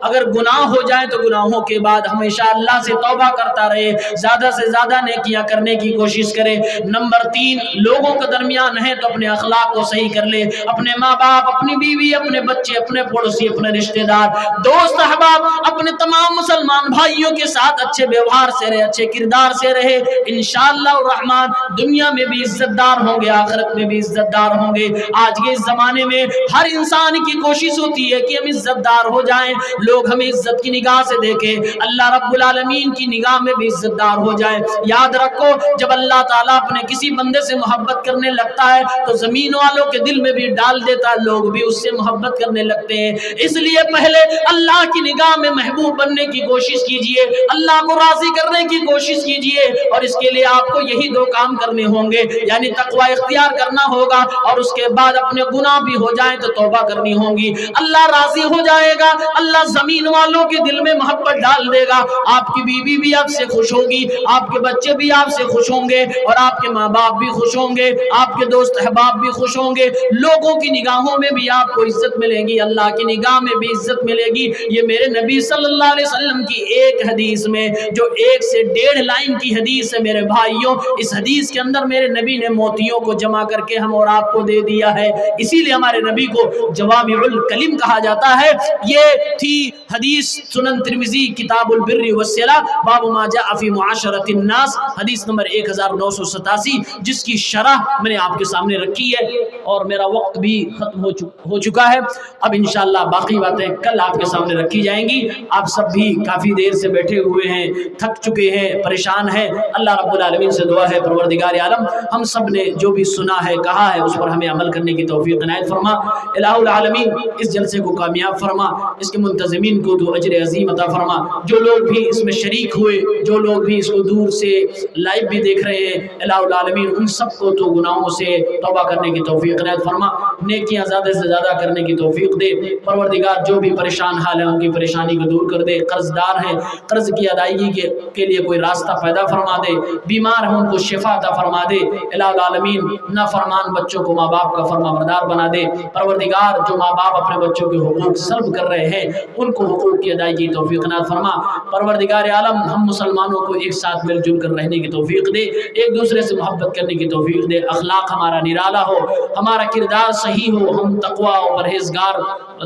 اگر گناہ ہو جائے تو گناہوں کے بعد ہمیشہ اللہ سے توبہ کرتا رہے، زیادہ سے زیادہ نیکیاں کرنے کی کوشش کرے۔ نمبر 3، لوگوں کے درمیان ہے تو اپنے اخلاق کو صحیح کر لے، اپنے ماں باپ، اپنی بیوی، اپنے بچے، اپنے پڑوسی، اپنے رشتہ دار، دوست احباب، اپنے تمام مسلمان بھائیوں کے ساتھ اچھے ویوہار سے رہے، اچھے کردار سے رہے۔ انشاءاللہ الرحمن دنیا میں بھی عزت دار ہوں گے، آخرت میں بھی عزت دار ہوں گے۔ آج کے اس زمانے میں ہر انسان کی کوشش ہوتی ہے کہ ہم عزت دار ہو جائیں، لوگ ہمیں عزت کی نگاہ سے دیکھیں، اللہ رب العالمین کی نگاہ میں بھی عزت دار ہو جائیں۔ یاد رکھو، جب اللہ تعالیٰ اپنے کسی بندے سے محبت کرنے لگتا ہے تو زمین والوں کے دل میں بھی ڈال دیتا ہے، لوگ بھی اس سے محبت کرنے لگتے ہیں۔ اس لیے پہلے اللہ کی نگاہ میں محبوب بننے کی کوشش کیجئے، اللہ کو راضی کرنے کی کوشش کیجئے، اور اس کے لیے آپ کو یہی 2 کام کرنے ہوں گے، یعنی تقوی اختیار کرنا ہوگا، اور اس کے بعد اپنے گناہ بھی ہو جائیں تو توبہ کرنی ہوگی۔ اللہ راضی ہو جائے گا، اللہ زمین والوں کے دل میں محبت ڈال دے گا، آپ کی بیوی بھی آپ سے خوش ہوگی، آپ کے بچے بھی آپ سے خوش ہوں گے، اور آپ کے ماں باپ بھی خوش ہوں گے، آپ کے دوست احباب بھی خوش ہوں گے، لوگوں کی نگاہوں میں بھی آپ کو عزت ملے گی، اللہ کی نگاہ میں بھی عزت ملے گی۔ یہ میرے نبی صلی اللہ علیہ وسلم کی ایک حدیث میں، جو 1 سے 1.5 لائن کی حدیث ہے میرے بھائیوں، اس حدیث کے اندر میرے نبی نے موتیوں کو جمع کر کے ہم اور آپ کو دے دیا ہے، اسی لیے ہمارے نبی کو جوامع الکلم کہا جاتا ہے۔ یہ تھی حدیث سنن ترمذی کتاب البر والصلہ باب ما جاء فی معاشرۃ الناس، حدیث نمبر 1987، جس کی شرح میں نے آپ کے سامنے رکھی ہے، اور میرا وقت بھی ختم ہو چکا ہے۔ اب انشاءاللہ باقی باتیں کل آپ کے سامنے رکھی جائیں گی۔ آپ سب بھی کافی دیر سے بیٹھے ہوئے ہیں، تھک چکے ہیں، پریشان ہیں۔ اللہ رب العالمین سے دعا ہے پروردگار عالم ہم سب نے جو بھی سنا ہے، کہا ہے، اس پر ہمیں عمل کرنے کی توفیق عنایت فرما۔ الہ العالمین اس جلسے کو کامیاب فرما، اس کے منتظمین کو تو اجر عظیم عطا فرما۔ جو لوگ بھی اس میں شریک ہوئے، جو لوگ بھی اس کو دور سے لائیو بھی دیکھ رہے ہیں، الہ العالمین ان سب کو تو گناہوں سے توبہ کرنے کی توفیق عنایت فرما، نیکیاں زیادہ سے زیادہ کرنے کی توفیق دے۔ پروردگار جو بھی پریشان حال ہے ان کی پریشانی کو دور کر دے، قرض دار ہیں قرض کی ادائیگی کے لیے کوئی راستہ پیدا فرما دے، بیمار ہیں ان کو شفا عطا فرما دے۔ الہ العالمین نافرمان بچوں کو ماں باپ کا فرما بردار بنا دے۔ پروردگار جو ماں باپ اپنے بچوں کے حقوق سلب کر رہے ہیں ان کو حقوق کی ادائیگی کی توفیق عنایت فرما۔ پروردگار عالم ہم مسلمانوں کو ایک ساتھ مل جل کر رہنے کی توفیق دے، ایک دوسرے سے محبت کرنے کی توفیق دے، اخلاق ہمارا نرالا ہو، ہمارا کردار صحیح ہو، ہم تقوی اور پرہیزگار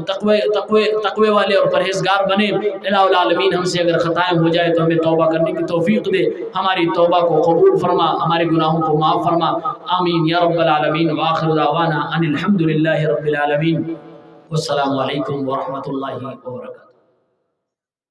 تقوی والے اور پرہیزگار بنے۔ الہ العالمین ہم سے اگر خطائیں ہو جائے تو ہمیں توبہ کرنے کی توفیق دے، ہماری توبہ کو قبول فرما، ہمارے گناہوں کو معاف فرما، آمین یا رب العالمین۔ وآخر دعوانا ان الحمد للہ رب العالمین، والسلام علیکم ورحمۃ اللہ وبرکاتہ۔